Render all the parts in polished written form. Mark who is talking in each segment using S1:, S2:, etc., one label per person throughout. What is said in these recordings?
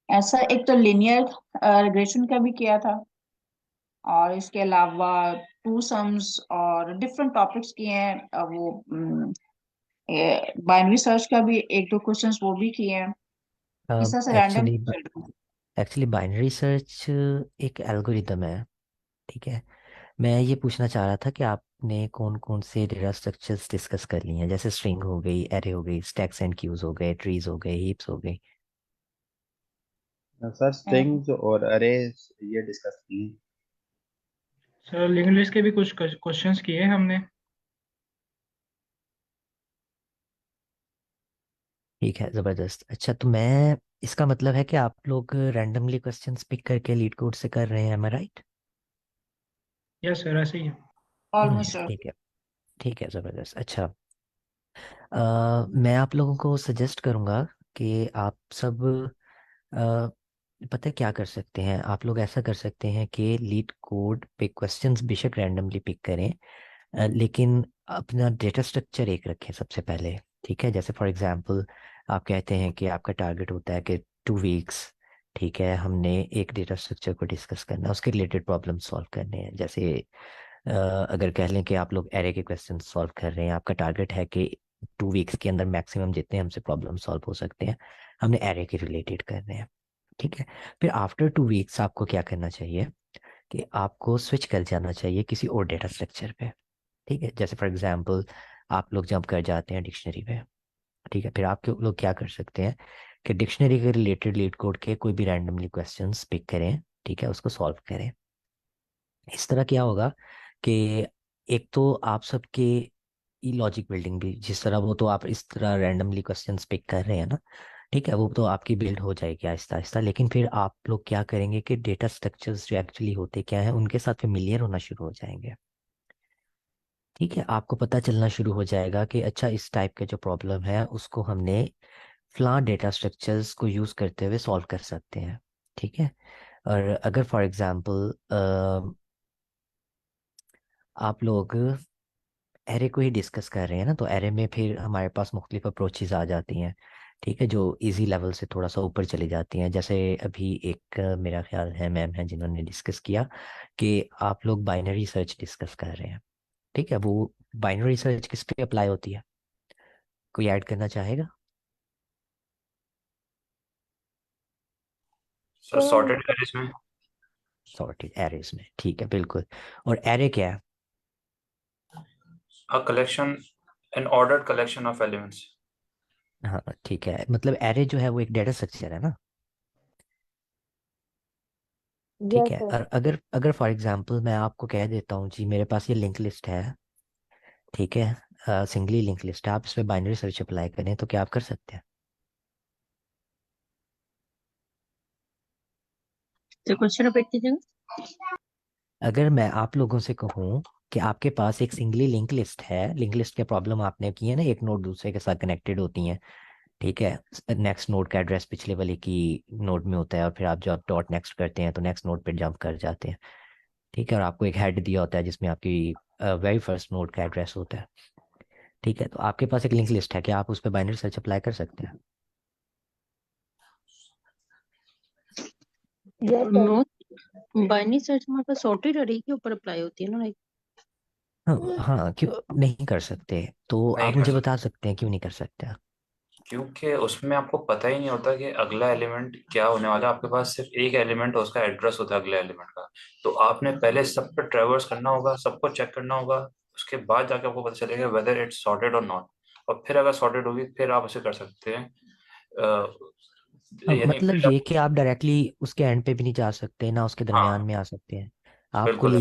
S1: ऐसा एक तो लिनियर रिग्रेशन का भी किया था, और इसके अलावा टू सम्स और डिफरेंट टॉपिक्स किए हैं। वो बाइनरी सर्च का भी एक दो क्वेश्चंस वो भी किए हैं। इस तरह से रैंडम
S2: एक्चुअली
S1: चल रहा है।
S2: एक्चुअली बाइनरी सर्च एक एल्गोरिदम है। ठीक है। मैं ये पूछना चाह रहा था कि आपने कौन कौन से डेटा स्ट्रक्चर्स डिस्कस कर लिए हैं, जैसे स्ट्रिंग हो गई, एरे हो गई, स्टैक्स एंड क्यूज हो गए, ट्रीज हो गए, हीप्स हो गई।
S3: सर
S1: अ,
S3: स्ट्रिंग्स और अरेज ये डिस्कस की।
S4: सर लिंक्ड लिस्ट के भी कुछ क्वेश्चंस किए हमने।
S2: ठीक है, ज़बरदस्त। अच्छा, तो मैं इसका मतलब है कि आप लोग रैंडमली क्वेश्चंस पिक करके लीड कोड से कर रहे हैं, एम आई राइट?
S4: यस सर, ऐसे ही है।
S1: ऑलमोस्ट।
S2: ठीक है। ठीक है, ज़बरदस्त। अच्छा, मैं आप लोगों को सजेस्ट करूंगा कि आप सब पता है क्या कर सकते हैं। आप लोग ऐसा कर सकते हैं कि लीड कोड पे क्वेश्चंस बेशक रैंडमली पिक करें, लेकिन अपना डेटा स्ट्रक्चर एक रखें सबसे पहले। ठीक है, जैसे फॉर एग्जांपल आप कहते हैं कि आपका टारगेट होता है कि 2 वीक्स, ठीक है, हमने एक डेटा स्ट्रक्चर को डिस्कस करना है, उसके रिलेटेड प्रॉब्लम सॉल्व करने हैं। जैसे अगर कह लें कि आप लोग एरे के क्वेश्चन सॉल्व कर रहे हैं, आपका टारगेट है कि 2 वीक्स के अंदर मैक्सिमम जितने हमसे प्रॉब्लम सॉल्व हो सकते हैं हमने एरे के रिलेटेड करने हैं। ठीक है। फिर आफ्टर 2 वीक्स आपको क्या करना चाहिए कि आपको स्विच कर जाना चाहिए किसी और डेटा स्ट्रक्चर पे। ठीक है, जैसे फॉर एग्जांपल आप लोग जंप कर जाते हैं डिक्शनरी पे। ठीक है, फिर आप लोग क्या कर सकते हैं कि डिक्शनरी के रिलेटेड लीड कोड के कोई भी रैंडमली क्वेश्चंस पिक करें, ठीक है, उसको सॉल्व करें। इस तरह क्या होगा कि एक तो आप सबके ई लॉजिक बिल्डिंग भी, जिस तरह वो तो आप इस तरह रैंडमली क्वेश्चंस पिक कर रहे हैं ना, ठीक है, वो तो आपकी बिल्ड हो जाएगी आहिस्ता आहिस्ता। लेकिन फिर आप लोग क्या करेंगे कि डेटा स्ट्रक्चर्स जो एक्चुअली होते क्या हैं उनके साथ फेमिलियर होना शुरू हो जाएंगे। ठीक है, आपको पता चलना शुरू हो जाएगा कि अच्छा, इस टाइप का जो प्रॉब्लम है उसको हमने फ्लॉ डेटा स्ट्रक्चर्स को यूज करते हुए सॉल्व कर सकते हैं। ठीक है। और अगर फॉर एग्जांपल आप लोग एरे को ही डिस्कस कर रहे हैं ना, तो एरे में फिर हमारे पास मुख्तलिफ अप्रोचेज आ जाती हैं। ठीक है, जो इजी लेवल से थोड़ा सा ऊपर चली जाती हैं। जैसे अभी एक मेरा ख्याल है मैम है जिन्होंने डिस्कस किया कि आप लोग बाइनरी सर्च डिस्कस कर रहे हैं। ठीक है, वो बाइनरी सर्च किस पे अप्लाई होती है? कोई ऐड करना चाहेगा?
S5: सर सॉर्टेड एरेज में।
S2: सॉर्टेड एरेज में, ठीक है, बिल्कुल। और एरे क्या है?
S5: A collection, N ordered collection of elements.
S2: हाँ, ठीक है, मतलब एरे जो है वो एक डेटा स्ट्रक्चर है ना। ठीक
S6: यस
S2: है,
S6: सर।
S2: और अगर अगर फॉर एग्जांपल मैं आपको कह देता हूँ जी मेरे पास ये लिंक लिस्ट है, ठीक है, सिंगली लिंक लिस्ट है, आप इसमें बाइनरी सर्च अप्लाई करें तो क्या आप कर सकते हैं?
S6: तो क्वेश्चन रिपीट कीजिएगा।
S2: अगर मैं आप लोगों से कहूँ कि आपके पास एक सिंगली लिंक लिस्ट है, लिंक लिस्ट के प्रॉब्लम आपने की है ना, एक नोड दूसरे के साथ कनेक्टेड होती हैं। ठीक है, नेक्स्ट नोड का एड्रेस पिछले वाले की नोड में होता है, और फिर आप जब डॉट नेक्स्ट करते हैं तो नेक्स्ट नोड पे जंप कर जाते हैं। ठीक है, और आपको एक हेड दिया होता है जिसमें आपकी वेरी फर्स्ट नोड का एड्रेस होता है। ठीक है, तो आपके पास एक लिंक लिस्ट है, क्या आप उस पर बाइनरी सर्च अप्लाई कर सकते हैं?
S6: Yes sir. No, binary search हमारे पास सॉर्टेड अरे के ऊपर अप्लाई होती है ना, लाइक।
S2: हाँ हाँ, क्यों नहीं कर सकते? तो
S5: नहीं
S2: आप
S5: कर
S2: मुझे
S5: सकते
S2: बता सकते हैं क्यों नहीं कर सकते?
S5: क्योंकि उसमें आपको पता ही नहीं होता कि अगला एलिमेंट क्या होने वाला है। आपके पास सिर्फ एक एलिमेंट और उसका एड्रेस होता है अगले एलिमेंट का। तो आपने पहले सब पे ट्रेवर्स करना होगा, सबको चेक करना होगा। उसके बाद जाके आपको पता चलेगा वेदर इट्स सॉर्टेड और नॉट। और फिर अगर सॉर्टेड होगी फिर आप उसे कर सकते हैं। यानी
S2: मतलब
S5: पहले
S2: ये कि आप डायरेक्टली उसके एंड पे भी नहीं जा सकते ना उसके दरमियान
S5: हाँ
S2: में आ सकते हैं। आपको
S5: बिल्कुल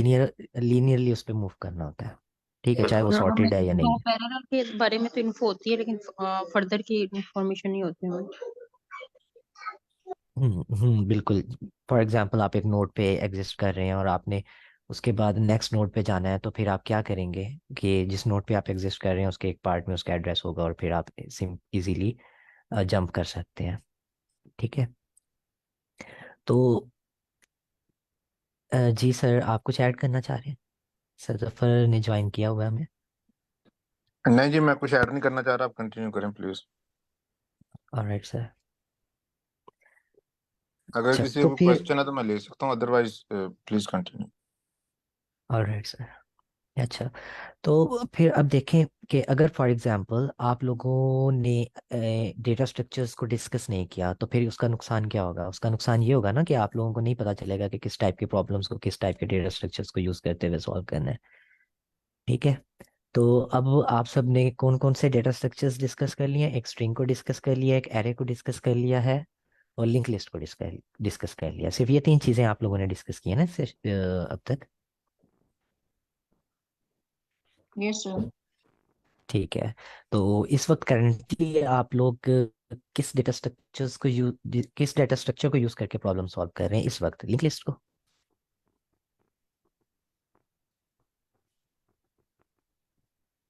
S2: लीनियरली उस पर मूव करना होता है। ठीक है, चाहे वो
S5: बिल्कुल।
S6: हाँ, हमें
S2: सॉर्टेड है या नहीं
S6: दो
S2: है।
S6: पैरेलल के बारे में तो इन्फो होती है, लेकिन फर्दर की इंफॉर्मेशन नहीं होती हमें।
S2: बिल्कुल। फॉर एग्जांपल आप एक नोड पे एग्जिस्ट कर रहे हैं और आपने उसके बाद नेक्स्ट नोड पे जाना है, तो फिर आप क्या करेंगे कि जिस नोड पे आप एग्जिस्ट कर रहे हैं उसके एक पार्ट में उसका एड्रेस होगा और फिर आप इजीली जंप कर सकते हैं। ठीक है, तो जी सर, आप कुछ ऐड करना चाह रहे हैं? सर जफर ने ज्वाइन किया हुआ है हमें।
S7: नहीं जी, मैं कुछ ऐड नहीं करना चाह रहा, आप कंटिन्यू करें प्लीज।
S2: Alright sir.
S7: अगर
S2: अच्छा
S7: किसी
S2: तो
S7: को
S2: फिर
S7: क्वेश्चन है तो मैं ले सकता हूँ, otherwise please continue.
S2: Alright sir. अच्छा तो फिर अब देखें कि अगर फॉर एग्जांपल आप लोगों ने डेटा स्ट्रक्चर्स को डिस्कस नहीं किया तो फिर उसका नुकसान क्या होगा? उसका नुकसान ये होगा ना कि आप लोगों को नहीं पता चलेगा कि किस टाइप के प्रॉब्लम्स को किस टाइप के डेटा स्ट्रक्चर्स को यूज करते हुए सॉल्व करना है। ठीक है। तो अब आप सब ने कौन कौन से डेटा स्ट्रक्चर्स डिस्कस कर लिए? एक स्ट्रिंग को डिस्कस कर लिया, एक एरे को डिस्कस कर लिया है, और लिंक लिस्ट को डिस्कस डिस्कस कर लिया। सिर्फ ये तीन चीजें आप लोगों ने डिस्कस की है ना अब तक?
S1: Yes sir.
S2: ठीक है। तो इस वक्त करंटली आप लोग किस डेटा स्ट्रक्चर को यूज करके प्रॉब्लम सॉल्व कर रहे हैं इस वक्त? लिंक लिस्ट को?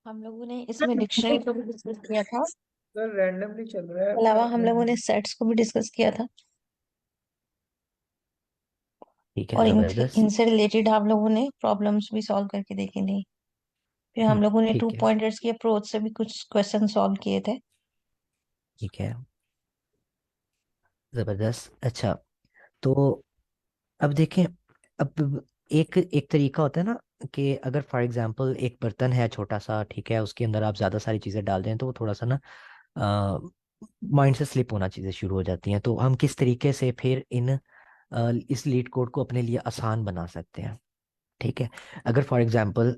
S6: हम लोगों ने इसमें डिक्शनरी को भी डिस्कस किया था,
S8: सर रैंडमली चल रहा है।
S6: अलावा हम लोगों ने सेट्स को भी डिस्कस किया था,
S2: ठीक है,
S6: और
S2: जबरदस्त।
S6: इनसे रिलेटेड हम लोगों ने प्रॉब्लम्स भी सॉल्व करके देखे थे। फिर हम लोगों ने टू
S2: ठीक है।
S6: पॉइंटर्स की अप्रोच से भी कुछ क्वेश्चन सॉल्व किए थे।
S2: ठीक है, जबरदस्त। अच्छा तो अब देखें, अब एक एक तरीका होता है ना कि अगर फॉर एग्जांपल एक बर्तन है छोटा सा, ठीक है, उसके अंदर आप ज्यादा सारी चीजें डाल दें तो वो थोड़ा सा ना माइंड से स्लिप होना चीजें शुरू हो जाती हैं। तो हम किस तरीके से फिर इस लीड कोड को अपने लिए आसान बना सकते हैं? ठीक है। अगर फॉर एग्जांपल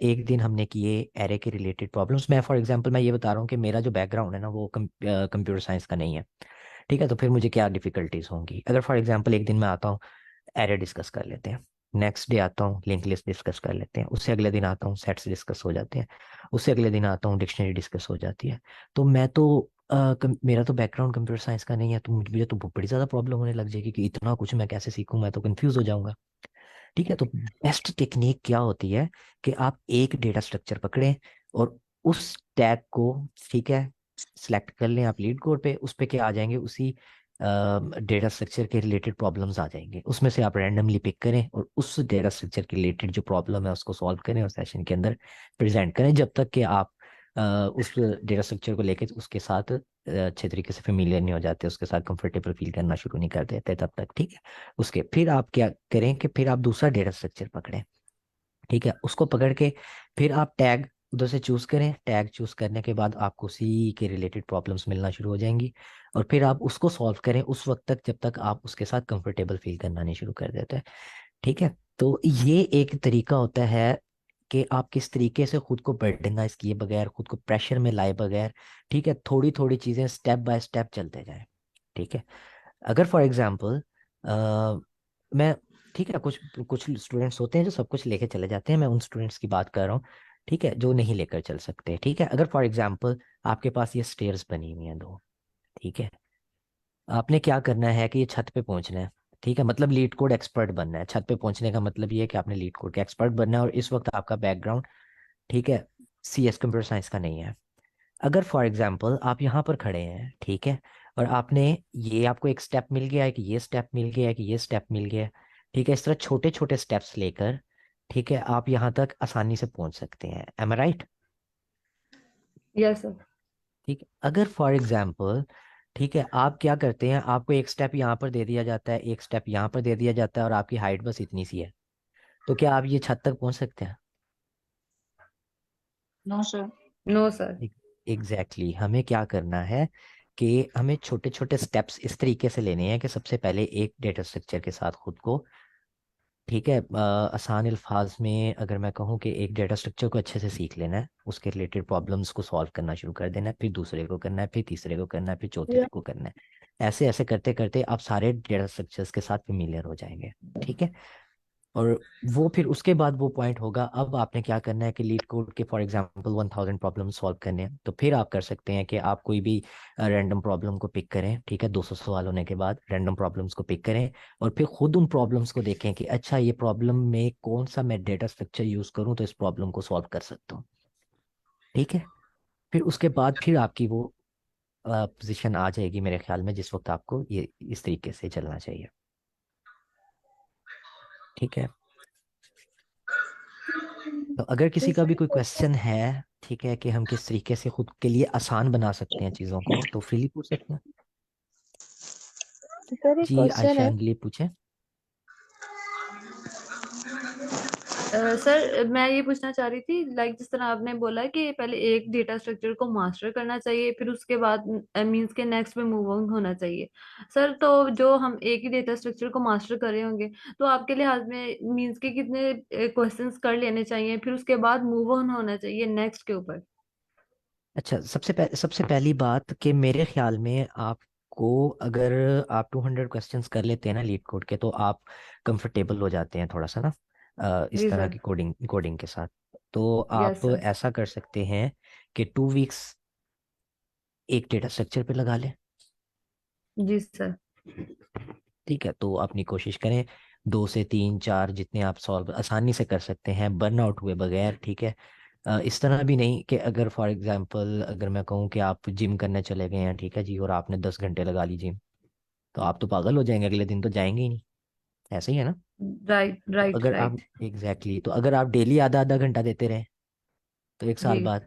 S2: एक दिन हमने किए एरे के रिलेटेड प्रॉब्लम्स, मैं फॉर एग्जांपल मैं ये बता रहा हूँ कि मेरा जो बैकग्राउंड है ना वो कंप्यूटर साइंस का नहीं है। ठीक है, तो फिर मुझे क्या डिफिकल्टीज होंगी? अगर फॉर एग्जांपल एक दिन मैं आता हूँ, एरे डिस्कस कर लेते हैं, नेक्स्ट डे आता हूँ लिंक लिस्ट डिस्कस कर लेते हैं, उससे अगले दिन आता हूँ सेट्स डिस्कस हो जाते हैं, उससे अगले दिन आता हूँ डिक्शनरी डिस्कस हो जाती है। तो मेरा तो बैकग्राउंड कंप्यूटर साइंस का नहीं है, तो मुझे तो बड़ी ज़्यादा प्रॉब्लम होने लग जाएगी कि इतना कुछ मैं कैसे सीखूं, मैं तो कंफ्यूज हो जाऊंगा। ठीक है, तो बेस्ट टेक्निक क्या होती है कि आप एक डेटा स्ट्रक्चर पकड़ें और उस टैग को, ठीक है, सिलेक्ट कर लें आप लीड कोड पे, उस पे क्या आ जाएंगे, उसी डेटा स्ट्रक्चर के रिलेटेड प्रॉब्लम्स आ जाएंगे, उसमें से आप रैंडमली पिक करें और उस डेटा स्ट्रक्चर के रिलेटेड जो प्रॉब्लम है उसको सॉल्व करें और सेशन के अंदर प्रेजेंट करें, जब तक कि आप उस डेटा स्ट्रक्चर को लेके उसके साथ अच्छे तरीके से फेमिलियर नहीं हो जाते, उसके साथ कंफर्टेबल फील करना शुरू नहीं कर देते तब तक। ठीक है, उसके फिर आप क्या करें कि फिर आप दूसरा डेटा स्ट्रक्चर पकड़ें। ठीक है, उसको पकड़ के फिर आप टैग उधर से चूज करें, टैग चूज करने के बाद आपको उसी के रिलेटेड प्रॉब्लम्स मिलना शुरू हो जाएंगी, और फिर आप उसको सॉल्व करें उस वक्त तक जब तक आप उसके साथ कंफर्टेबल फील करना नहीं शुरू कर देते हैं। ठीक है, तो ये एक तरीका होता है कि आप किस तरीके से खुद को बर्डनाइज किए बगैर, खुद को प्रेशर में लाए बगैर, ठीक है, थोड़ी थोड़ी चीजें स्टेप बाय स्टेप चलते जाएं। ठीक है। अगर फॉर एग्जाम्पल मैं, ठीक है, कुछ कुछ स्टूडेंट्स होते हैं जो सब कुछ लेके चले जाते हैं, मैं उन स्टूडेंट्स की बात कर रहा हूँ, ठीक है, जो नहीं लेकर चल सकते। ठीक है, अगर फॉर एग्जाम्पल आपके पास ये स्टेयर्स बनी हुई हैं दो, ठीक है, आपने क्या करना है कि ये छत पे पहुंचना है। ठीक है, मतलब लीड कोड एक्सपर्ट बनना है। छत पे पहुंचने का मतलब ये है कि आपने लीड कोड के एक्सपर्ट बनना है, और इस वक्त आपका बैकग्राउंड, ठीक है, CS कंप्यूटर साइंस का नहीं है। अगर फॉर एग्जाम्पल आप यहाँ पर खड़े हैं, ठीक है, और आपने, ये आपको एक स्टेप मिल गया है कि ये स्टेप मिल गया है कि ये स्टेप मिल गया है, ठीक है, इस तरह छोटे छोटे स्टेप्स लेकर, ठीक है, आप यहाँ तक आसानी से पहुंच सकते हैं। एम आई राइट?
S8: Yes sir.
S2: ठीक है, अगर फॉर एग्जाम्पल, ठीक है, आप क्या करते हैं, आपको एक स्टेप यहाँ पर दे दिया जाता है, एक स्टेप यहाँ पर दे दिया जाता है, और आपकी हाइट बस इतनी सी है, तो क्या आप ये छत तक पहुंच सकते हैं?
S1: No sir.
S8: No sir.
S2: Exactly हमें क्या करना है कि हमें छोटे छोटे स्टेप्स इस तरीके से लेने हैं कि सबसे पहले एक डेटा स्ट्रक्चर के साथ खुद को, ठीक है, आसान अल्फाज में अगर मैं कहूँ कि एक डेटा स्ट्रक्चर को अच्छे से सीख लेना है, उसके रिलेटेड प्रॉब्लम्स को सॉल्व करना शुरू कर देना है, फिर दूसरे को करना है, फिर तीसरे को करना है, फिर चौथे को करना है। ऐसे ऐसे करते करते आप सारे डेटा स्ट्रक्चर्स के साथ फेमिलियर हो जाएंगे। ठीक है, और वो फिर उसके बाद वो पॉइंट होगा, अब आपने क्या करना है कि लीड कोड के फॉर एग्जांपल 1000 प्रॉब्लम सॉल्व करने हैं, तो फिर आप कर सकते हैं कि आप कोई भी रैंडम प्रॉब्लम को पिक करें। ठीक है, 200 सवाल होने के बाद रैंडम प्रॉब्लम्स को पिक करें, और फिर खुद उन प्रॉब्लम्स को देखें कि अच्छा ये प्रॉब्लम में कौन सा मैं डेटा स्ट्रक्चर यूज करूं तो इस प्रॉब्लम को सॉल्व कर सकता हूँ। ठीक है, फिर उसके बाद फिर आपकी वो पोजीशन आ जाएगी मेरे ख्याल में जिस वक्त आपको ये इस तरीके से चलना चाहिए। ठीक है, तो अगर किसी का भी कोई क्वेश्चन है, ठीक है, कि हम किस तरीके से खुद के लिए आसान बना सकते हैं चीज़ों को, तो फ्रीली पूछ सकते हैं।
S9: सर एक
S2: जी
S9: क्वेश्चन
S2: आयशा
S9: है।
S2: अंजलि पूछे।
S8: सर मैं ये पूछना चाह रही थी, लाइक जिस तरह आपने बोला कि पहले एक डेटा स्ट्रक्चर को मास्टर करना चाहिए, फिर उसके बाद मींस के नेक्स्ट पे मूव ऑन होना चाहिए। सर तो जो हम एक ही डेटा स्ट्रक्चर को मास्टर कर रहे होंगे, तो आपके लिहाज में मींस के कितने क्वेश्चंस कर लेने चाहिए, फिर उसके बाद मूव ऑन होना चाहिए नेक्स्ट के ऊपर?
S2: अच्छा, सबसे पहली बात कि मेरे ख्याल में आपको, अगर आप 200 क्वेश्चंस कर लेते हैं ना लीड कोड के, तो आप कंफर्टेबल हो जाते हैं थोड़ा सा ना इस
S8: जी
S2: तरह
S8: सर।
S2: की कोडिंग कोडिंग के साथ। तो
S8: यस
S2: आप
S8: सर।
S2: ऐसा कर सकते हैं कि 2 वीक्स एक डेटा स्ट्रक्चर पे लगा लें।
S8: जी सर।
S2: ठीक है, तो अपनी कोशिश करें 2 से 3 4 जितने आप सॉल्व आसानी से कर सकते हैं बर्न आउट हुए बगैर। ठीक है, इस तरह भी नहीं कि अगर फॉर एग्जांपल अगर मैं कहूँ कि आप जिम करने चले गए हैं, ठीक है जी, और आपने 10 घंटे लगा ली जिम, तो आप तो पागल हो जाएंगे, अगले दिन तो जाएंगे ही नहीं। ऐसे ही है ना।
S8: राइट
S2: तो
S8: राइट
S2: अगर आप
S8: राइट।
S2: तो अगर आप डेली आधा आधा घंटा देते रहे तो एक
S8: जी।
S2: साल बाद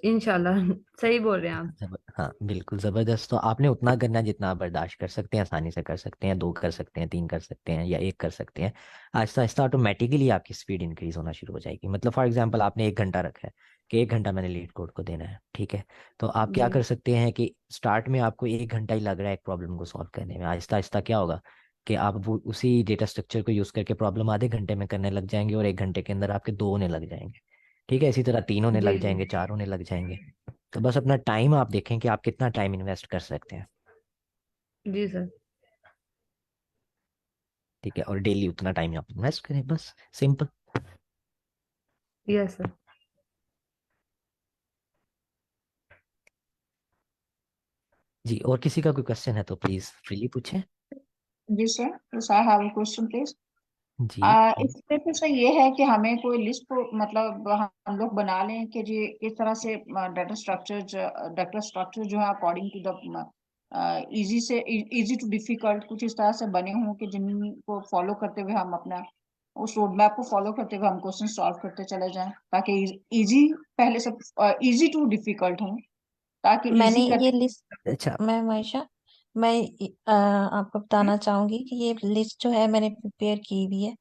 S8: इंशाल्लाह सही बोल रहे हैं आप।
S2: हाँ बिल्कुल जबरदस्त। तो आपने उतना करना है जितना आप बर्दाश्त कर सकते हैं, आसानी से कर सकते हैं, 2 कर सकते हैं, 3 कर सकते हैं, या 1 कर सकते हैं। आहिस्ता आहिस्ता ऑटोमेटिकली आपकी स्पीड इंक्रीज होना शुरू हो जाएगी। मतलब फॉर एग्जांपल आपने 1 घंटा रखा है कि 1 घंटा मैंने लीड कोड को देना है, ठीक है। तो आप क्या
S8: जी
S2: कर सकते हैं कि स्टार्ट में आपको 1 घंटा ही लग रहा है एक प्रॉब्लम को सॉल्व करने में, आहिस्ता आहिस्ता क्या होगा कि आप वो उसी डेटा स्ट्रक्चर को यूज करके प्रॉब्लम आधे घंटे में करने लग जाएंगे, और 1 घंटे के अंदर आपके 2 होने लग जाएंगे। ठीक है, इसी तरह 3 होने
S8: जी
S2: लग
S8: जी।
S2: जाएंगे, 4 होने लग जाएंगे। तो बस अपना टाइम आप देखें कि आप कितना टाइम इन्वेस्ट कर सकते हैं।
S8: जी सर।
S2: ठीक है, और डेली उतना टाइम आप इन्वेस्ट करें, बस सिंपल।
S8: Yes sir.
S2: जी, और किसी का कोई क्वेश्चन है तो प्लीज फ्रीली पूछें।
S1: जी sir, yes I have a question please.
S2: जी
S1: इसमें तो सर ये है कि हमें कोई लिस्ट को मतलब हम लोग बना लें कि जी इस तरह से डाटा स्ट्रक्चर जो है अकॉर्डिंग टू द इजी से इजी टू डिफिकल्ट कुछ इस तरह से बने हों कि जिनको फॉलो करते हुए हम अपना उस रोड मैप को फॉलो करते हुए हम क्वेश्चन सॉल्व करते चले जाएं, ताकि इजी पहले से इजी टू डिफिकल्ट हो, ताकि
S9: मैंने
S1: इजी
S9: ये
S1: करते।
S9: लिस्ट,
S2: अच्छा।
S9: मैं मनीषा, मैं आपको बताना चाहूंगी कि ये लिस्ट जो है मैंने प्रिपेयर की हुई है।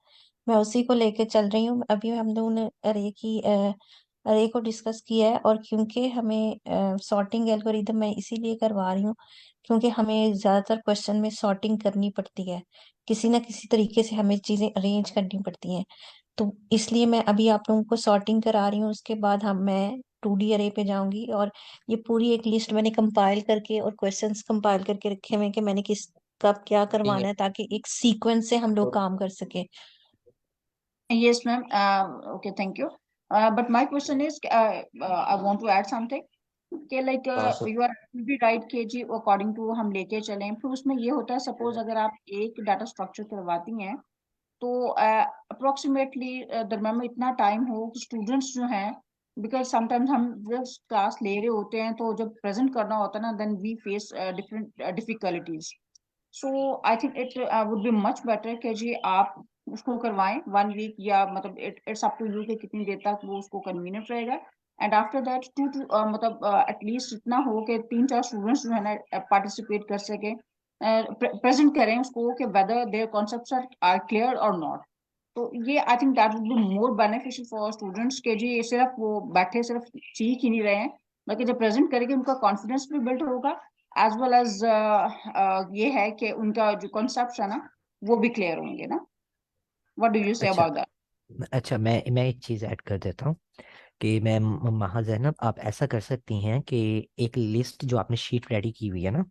S9: मैं उसी को लेके चल रही हूँ। अभी हम लोगों ने अरे को डिस्कस किया है, और क्योंकि हमें सॉर्टिंग एल्गोरिदम मैं इसीलिए करवा रही हूँ क्योंकि हमें ज्यादातर क्वेश्चन में सॉर्टिंग करनी पड़ती है। किसी ना किसी तरीके से हमें चीजें अरेंज करनी पड़ती हैं। तो इसलिए मैं अभी आप लोगों को सॉर्टिंग करा रही हूँ। उसके बाद हम मैं 2D अरे पे जाऊंगी, और ये पूरी एक लिस्ट मैंने कंपाइल करके और क्वेश्चंस कंपाइल करके रखे हुए हैं कि मैंने किस कब क्या करवाना है, ताकि एक सीक्वेंस से हम लोग काम कर सके।
S1: Yes, ma'am. Okay, thank you. But my question is, I want to add something. कि like
S3: हाँ sir.
S1: you are absolutely right कि जी according to हम लेके चलें, फिर उसमें ये होता है सपोज अगर आप एक डाटा स्ट्रक्चर करवाती हैं तो अप्रोक्सीमेटली दरम्यान में इतना टाइम हो कि स्टूडेंट्स जो हैं, बिकॉज समटाइम्स हम जब क्लास ले रहे होते हैं तो जब प्रेजेंट करना होता है ना, then we face different difficulties. So I think it would be much better कि जी आप उसको करवाएं 1 वीक, या मतलब इट्स अप टू यू कि कितनी देर तक वो उसको कन्वीनियंट रहेगा। एंड आफ्टर दैट टू मतलब एटलीस्ट इतना हो कि 3 4 स्टूडेंट्स जो है ना पार्टिसिपेट कर सके, प्रेजेंट करें उसको कि whether their concepts are clear और नॉट। तो ये I think that would be more beneficial for students के जी सिर्फ वो बैठे सिर्फ सीख ही नहीं रहे हैं, बल्कि जब प्रेजेंट करेंगे उनका कॉन्फिडेंस भी बिल्ड होगा, एज वेल एज ये है कि उनका जो कॉन्सेप्ट है ना वो भी क्लियर होंगे ना। व्हाट डू यू से
S2: अच्छा।
S1: About that?
S2: अच्छा, मैं एक चीज़ ऐड कर देता हूँ कि मैं महा जैनब, आप ऐसा कर सकती हैं कि एक लिस्ट जो आपने शीट रेडी की हुई है ना,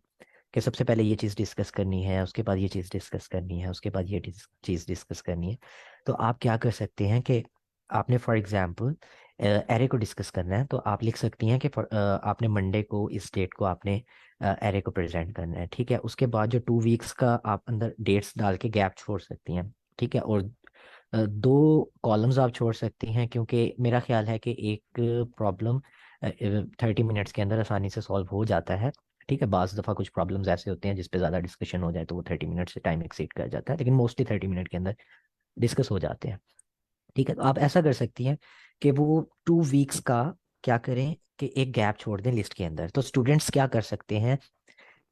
S2: कि सबसे पहले ये चीज़ डिस्कस करनी है, उसके बाद ये चीज़ डिस्कस करनी है, उसके बाद ये चीज़ डिस्कस करनी है। तो आप क्या कर सकते हैं कि आपने फॉर एग्जांपल एरे को डिस्कस करना है, तो आप लिख सकती हैं कि आपने मंडे को इस डेट को आपने एरे को प्रेजेंट करना है। ठीक है, उसके बाद जो 2 वीक्स का आप अंदर डेट्स डाल के गैप छोड़ सकती हैं। ठीक है, और 2 कॉलम्स आप छोड़ सकती हैं, क्योंकि मेरा ख्याल है कि एक प्रॉब्लम 30 मिनट्स के अंदर आसानी से सॉल्व हो जाता है। ठीक है, बाज़ दफ़ा कुछ प्रॉब्लम्स ऐसे होते हैं जिस पे ज़्यादा डिस्कशन हो जाए तो वो 30 मिनट से टाइम एक्सीड कर जाता है, लेकिन मोस्टली 30 मिनट के अंदर डिस्कस हो जाते हैं। ठीक है, तो आप ऐसा कर सकती हैं कि वो 2 वीक्स का क्या करें कि एक गैप छोड़ दें लिस्ट के अंदर। तो स्टूडेंट्स क्या कर सकते हैं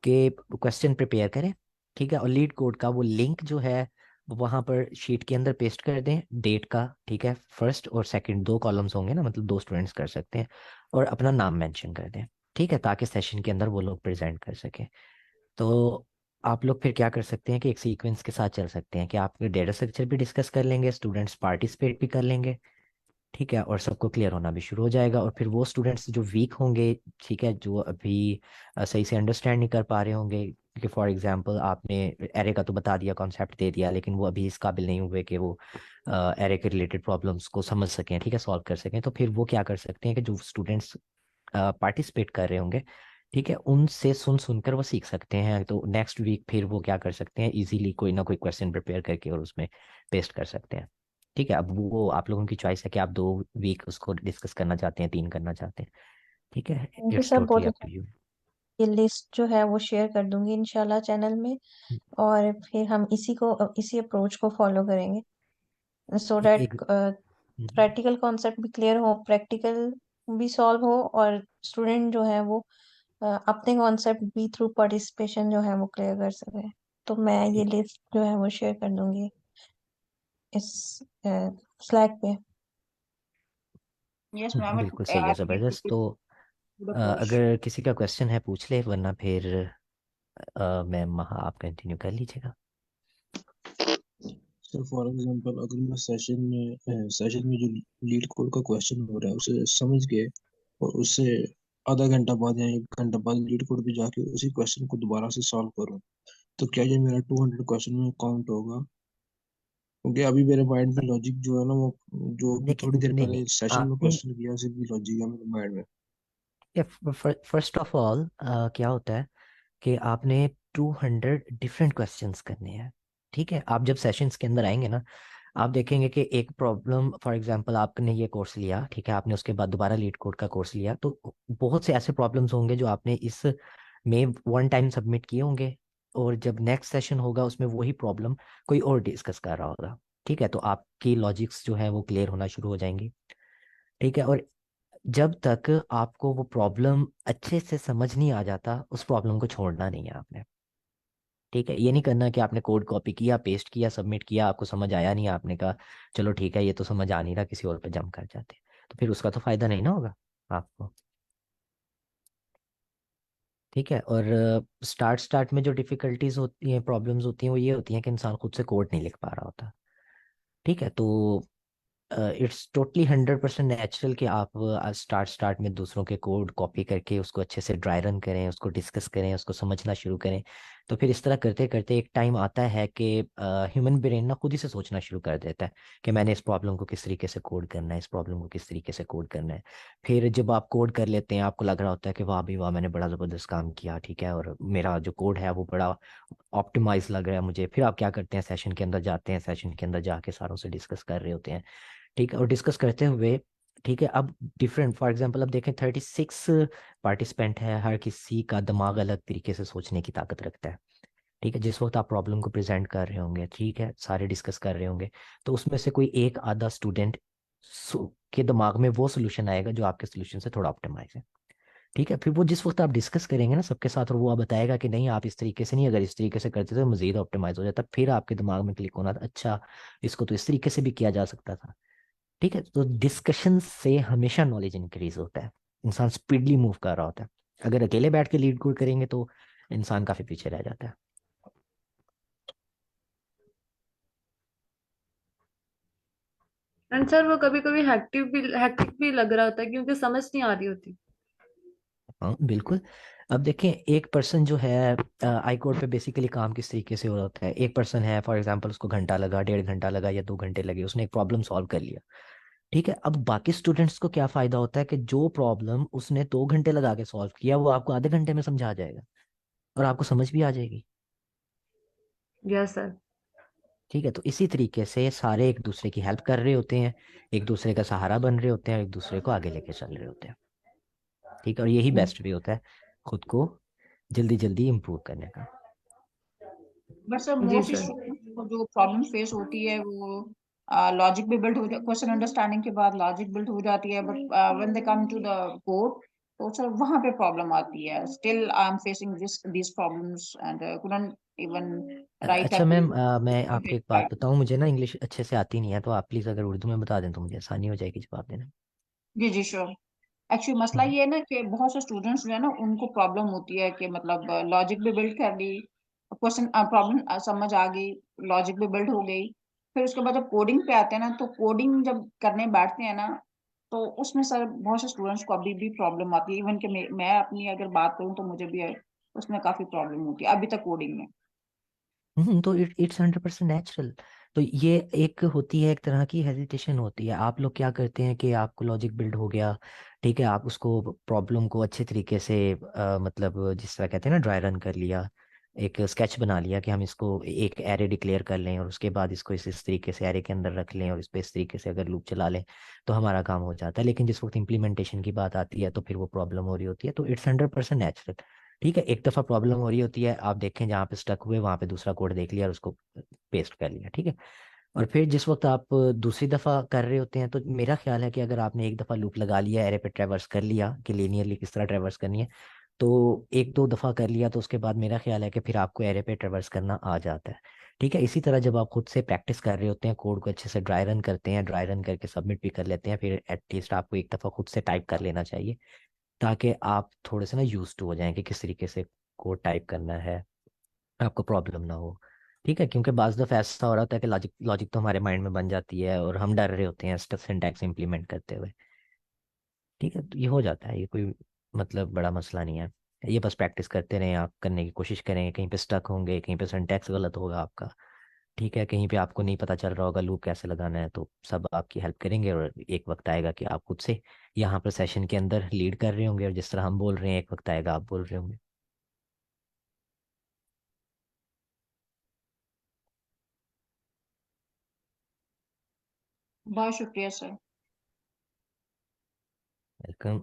S2: कि क्वेश्चन प्रिपेयर करें, ठीक है, और लीड कोड का वो लिंक जो है वहां पर शीट के अंदर पेस्ट कर दें, डेट का, ठीक है, फर्स्ट और सेकंड 2 कॉलम्स होंगे ना, मतलब 2 स्टूडेंट्स कर सकते हैं, और अपना नाम मेंशन कर दें, ठीक है, ताकि सेशन के अंदर वो लोग प्रेजेंट कर सकें। तो आप लोग फिर क्या कर सकते हैं कि एक सीक्वेंस के साथ चल सकते हैं कि आप डेटा स्ट्रक्चर भी डिस्कस कर लेंगे, स्टूडेंट्स पार्टिसिपेट भी कर लेंगे, ठीक है, और सबको क्लियर होना भी शुरू हो जाएगा। और फिर वो स्टूडेंट्स जो वीक होंगे, ठीक है, जो अभी सही से अंडरस्टैंड नहीं कर पा रहे होंगे, कि फॉर एग्जांपल आपने एरे का तो बता दिया, कॉन्सेप्ट दे दिया, लेकिन वो अभी इस काबिल नहीं हुए कि वो एरे के रिलेटेड प्रॉब्लम्स को समझ सकें, ठीक है, सॉल्व कर सकें, तो फिर वो क्या कर सकते हैं कि जो स्टूडेंट्स पार्टिसिपेट कर रहे होंगे, ठीक है, उनसे सुन सुनकर वो सीख सकते हैं। तो नेक्स्ट वीक फिर वो क्या कर सकते हैं, इजीली कोई ना कोई क्वेश्चन प्रिपेयर करके और उसमें पेस्ट कर सकते हैं, ठीक है। अब वो आप लोगों की चॉइस है कि आप 2 वीक उसको डिस्कस करना चाहते हैं, 3 करना चाहते हैं, ठीक है,
S9: thank you
S2: it's
S9: sir,
S2: totally
S9: बहुत
S2: अप
S9: अच्छा।
S2: To you.
S9: ये लिस्ट जो है वो शेयर कर दूंगी इंशाल्लाह चैनल में, और फिर हम इसी अप्रोच को फॉलो करेंगे सो डैट
S2: एक
S9: प्रैक्टिकल कॉन्सेप्ट भी क्लियर हो, प्रैक्टिकल भी सॉल्व हो, और स्टूडेंट जो है वो अपने कॉन्सेप्ट भी थ्रू पार्टिसिपेशन जो है वो क्लियर कर सके। तो मैं ये लिस्ट जो है वो शेयर कर दूंगी इस स्लैक पे।
S1: Yes, ma'am.
S2: बिल्कुल सही है,
S1: Actually,
S2: ज़बरदस्त। तो
S1: good approach.
S2: अगर किसी का क्वेश्चन है पूछ ले, वरना फिर मैम आप कंटिन्यू कर लीजिएगा।
S10: सर फॉर एग्जांपल अगर मैं सेशन में जो लीड कोड का क्वेश्चन हो रहा है उसे समझ के और उससे आधा घंटा बाद या 1 घंटा बाद लीड कोड पे जाके उसी क्वेश्चन को दोबारा से सॉल्व करूं, तो क्या ये मेरा 200 क्वेश्चन में काउंट होगा? क्योंकि अभी मेरे माइंड में लॉजिक जो है ना वो जो अभी
S2: देखिए,
S10: थोड़ी देर
S2: नहीं नहीं,
S10: पहले सेशन में
S2: आपने
S10: क्वेश्चन किया उसे भी लॉजिक है मेरे माइंड में।
S2: फर्स्ट ऑफ ऑल क्या होता है कि आपने 200 डिफरेंट क्वेश्चंस करने हैं, ठीक है। आप जब सेशंस के अंदर आएंगे ना, आप देखेंगे कि एक प्रॉब्लम, फॉर एग्जांपल आपने ये कोर्स लिया, ठीक है, आपने उसके बाद दोबारा लीड कोड का कोर्स लिया, तो बहुत से ऐसे प्रॉब्लम्स होंगे जो आपने इस में 1 टाइम सबमिट किए होंगे, और जब नेक्स्ट सेशन होगा उसमें वही प्रॉब्लम कोई और डिस्कस कर रहा होगा, ठीक है, तो आपकी लॉजिक्स जो है वो क्लियर होना शुरू हो जाएंगी, ठीक है। और जब तक आपको वो प्रॉब्लम अच्छे से समझ नहीं आ जाता, उस प्रॉब्लम को छोड़ना नहीं है आपने, ठीक है। ये नहीं करना कि आपने कोड कॉपी किया, पेस्ट किया, सबमिट किया, आपको समझ आया नहीं, आपने कहा चलो ठीक है ये तो समझ आ नहीं रहा, किसी और पे जंप कर जाते, तो फिर उसका तो फायदा नहीं ना होगा आपको, ठीक है। और स्टार्ट स्टार्ट में जो डिफिकल्टीज होती हैं, प्रॉब्लम्स होती हैं, वो ये होती हैं कि इंसान खुद से कोड नहीं लिख पा रहा होता, ठीक है। तो इट्स टोटली 100% नेचुरल कि आप स्टार्ट में दूसरों के कोड कॉपी करके उसको अच्छे से ड्राई रन करें, उसको डिस्कस करें, उसको समझना शुरू करें। तो फिर इस तरह करते करते एक टाइम आता है कि ह्यूमन ब्रेन ना खुद ही से सोचना शुरू कर देता है कि मैंने इस प्रॉब्लम को किस तरीके से कोड करना है, इस प्रॉब्लम को किस तरीके से कोड करना है। फिर जब आप कोड कर लेते हैं, आपको लग रहा होता है कि वाह भी वाह, मैंने बड़ा ज़बरदस्त काम किया, ठीक है, और मेरा जो कोड है वो बड़ा ऑप्टिमाइज लग रहा है मुझे। फिर आप क्या करते हैं, सेशन के अंदर जाते हैं, सेशन के अंदर जाके सारों से डिस्कस कर रहे होते हैं, ठीक है, और डिस्कस करते हुए, ठीक है, अब डिफरेंट, फॉर एग्जांपल अब देखें 36 पार्टिसिपेंट है, हर किसी का दिमाग अलग तरीके से सोचने की ताकत रखता है, ठीक है। जिस वक्त आप प्रॉब्लम को प्रेजेंट कर रहे होंगे, ठीक है, सारे डिस्कस कर रहे होंगे, तो उसमें से कोई एक आधा स्टूडेंट के दिमाग में वो सोल्यूशन आएगा जो आपके सोल्यूशन से थोड़ा ऑप्टिमाइज है, ठीक है। फिर वो जिस वक्त आप डिस्कस करेंगे ना सबके साथ, और वो आप बताएगा कि नहीं आप इस तरीके से नहीं, अगर इस तरीके से करते तो मजीद ऑप्टिमाइज हो जाता, फिर आपके दिमाग में क्लिक होना था, अच्छा इसको तो इस तरीके से भी किया जा सकता था, ठीक है। तो डिस्कशन से हमेशा नॉलेज इंक्रीज होता है, इंसान स्पीडली मूव कर रहा होता है। अगर अकेले बैठ के लीड कोड करेंगे तो इंसान काफी पीछे रह जाता है।
S8: एंड सर वो कभी कभी हेक्टिक भी लग रहा होता है क्योंकि समझ नहीं आ रही होती।
S2: हाँ बिल्कुल। अब देखें, एक पर्सन जो है आई कोड पे बेसिकली काम किस तरीके से हो रहा होता है, एक पर्सन है फॉर एग्जांपल, उसको घंटा लगा, 1.5 घंटा लगा या 2 घंटे लगे, उसने एक प्रॉब्लम सॉल्व कर लिया, ठीक है। अब बाकी स्टूडेंट्स को क्या फायदा होता है कि जो प्रॉब्लम उसने 2 घंटे लगा के सॉल्व किया वो आपको आधे घंटे में समझा आ जाएगा, और आपको समझ भी आ जाएगी,
S8: यस सर।
S2: ठीक है। तो इसी तरीके से सारे एक दूसरे की हेल्प कर रहे होते हैं, एक दूसरे का सहारा बन रहे होते हैं, एक दूसरे को आगे लेके चल रहे होते हैं, ठीक है। और यही बेस्ट वे होता है खुद को जल्दी जल्दी इम्प्रूव करने का।
S1: बट सर
S8: जी
S1: मोस्टली
S8: सर।
S1: स्टूडेंट्स को जो प्रॉब्लम फेस होती है वो लॉजिक भी बिल्ड हो जाता, क्वेश्चन अंडरस्टैंडिंग के बाद लॉजिक बिल्ड हो जाती है, but when they come to the code तो सर वहां पे प्रॉब्लम आती है. Still I am facing these problems and couldn't even write
S2: अच्छा
S1: a
S2: मैम, मैं आपको एक बात बताऊं, मुझे ना इंग्लिश अच्छे से आती नहीं है, तो आप प्लीज़ अगर उर्दू में बता दें तो मुझे आसानी हो जाएगी जवाब देने में।
S1: जी जी श्योर. एक्चुअली मसला ये है ना कि बहुत से स्टूडेंट्स जो है ना उनको प्रॉब्लम होती है कि मतलब लॉजिक भी बिल्ड कर ली, क्वेश्चन प्रॉब्लम समझ आ गई, लॉजिक भी बिल्ड हो गई, फिर उसके बाद जब कोडिंग पे आते हैं ना तो कोडिंग जब करने बैठते हैं ना तो उसमें सर बहुत से स्टूडेंट्स को अभी भी प्रॉब्लम आती है. इवन कि मैं अपनी अगर बात करूँ तो मुझे भी उसमें काफी प्रॉब्लम होती है अभी तक कोडिंग में.
S2: तो इट्स 100% नेचुरल। तो ये एक होती है, एक तरह की हेजिटेशन होती है। आप लोग क्या करते हैं कि आपको लॉजिक बिल्ड हो गया, ठीक है, आप उसको प्रॉब्लम को अच्छे तरीके से मतलब जिस तरह कहते हैं ना ड्राई रन कर लिया, एक स्केच बना लिया कि हम इसको एक एरे डिक्लेयर कर लें और उसके बाद इसको इस तरीके से एरे के अंदर रख लें और इस पे इस तरीके से अगर लूप चला लें तो हमारा काम हो जाता है। लेकिन जिस वक्त इम्प्लीमेंटेशन की बात आती है तो फिर वो प्रॉब्लम हो रही होती है। तो इट्स 100% नेचुरल। ठीक है, एक दफा प्रॉब्लम हो रही होती है, आप देखें जहाँ पे स्टक हुए वहां पे दूसरा कोड देख लिया और उसको पेस्ट कर लिया, ठीक है। और फिर जिस वक्त आप दूसरी दफा कर रहे होते हैं तो मेरा ख्याल है कि अगर आपने एक दफा लूप लगा लिया, एरे पे ट्रेवर्स कर लिया कि लीनियरली किस तरह ट्रेवर्स करनी है, तो एक दो दफा कर लिया तो उसके बाद मेरा ख्याल है कि फिर आपको एरे पे ट्रेवर्स करना आ जाता है। ठीक है, इसी तरह जब आप खुद से प्रैक्टिस कर रहे होते हैं, कोड को अच्छे से ड्राई रन करते हैं, ड्राई रन करके सबमिट भी कर लेते हैं, फिर एटलीस्ट आपको एक दफा खुद से टाइप कर लेना चाहिए ताकि आप थोड़े से ना यूज टू हो जाएं कि किस तरीके से कोड टाइप करना है, आपको प्रॉब्लम ना हो। ठीक है, क्योंकि बाज दफा ऐसा हो रहा होता है कि लॉजिक लॉजिक तो हमारे माइंड में बन जाती है और हम डर रहे होते हैं सिंटैक्स इम्प्लीमेंट करते हुए। ठीक है, तो ये हो जाता है, ये कोई मतलब बड़ा मसला नहीं है। ये बस प्रैक्टिस करते रहें, आप करने की कोशिश करेंगे, कहीं पे स्टक होंगे, कहीं पे सिंटैक्स गलत होगा आपका, ठीक है, कहीं पे आपको नहीं पता चल रहा होगा लूप कैसे लगाना है, तो सब आपकी हेल्प करेंगे और एक वक्त आएगा कि आप खुद से यहाँ पर सेशन के अंदर लीड कर रहे होंगे और जिस तरह हम बोल रहे हैं एक वक्त आएगा आप बोल रहे होंगे।
S1: बहुत शुक्रिया सर.
S2: वेलकम।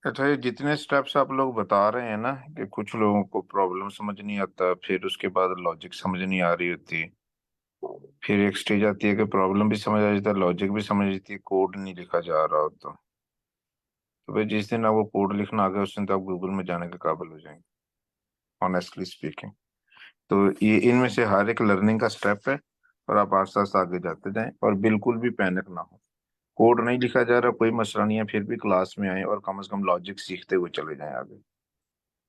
S7: अच्छा, ये जितने स्टेप्स आप लोग बता रहे हैं ना कि कुछ लोगों को प्रॉब्लम समझ नहीं आता, फिर उसके बाद लॉजिक समझ नहीं आ रही होती, फिर एक स्टेज आती है कि प्रॉब्लम भी समझ आ जाता है, लॉजिक भी समझ आती है, कोड नहीं लिखा जा रहा होता। तो भाई जिस दिन आपको कोड लिखना आ गया उस दिन तो आप गूगल में जाने के काबिल हो जाएंगे, ऑनेस्टली स्पीकिंग। तो ये इनमें से हर एक लर्निंग का स्टेप है और आप आस्ते आस्ते आगे जाते जाएं और बिल्कुल भी पैनिक ना हो। कोड नहीं लिखा जा रहा कोई मसला नहीं है, फिर भी क्लास में आए और कम से कम लॉजिक सीखते हुए चले जाएं आगे।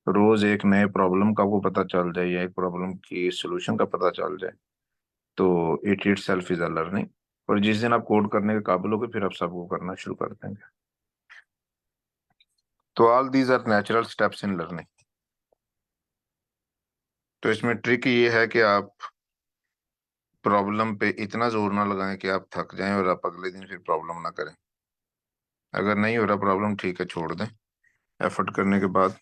S7: रोज एक नए प्रॉब्लम का आपको पता चल जाए या एक प्रॉब्लम की सोल्यूशन का पता चल जाए तो it it self is a learning. और जिस दिन आप कोड करने के काबिल हो गए फिर आप सबको करना शुरू कर देंगे। तो all these are natural steps in learning. तो इसमें ट्रिक ये है कि आप प्रॉब्लम पे इतना जोर ना लगाएं कि आप थक जाएं और आप अगले दिन फिर प्रॉब्लम ना करें। अगर नहीं हो रहा प्रॉब्लम, ठीक है, छोड़ दें। एफर्ट करने के बाद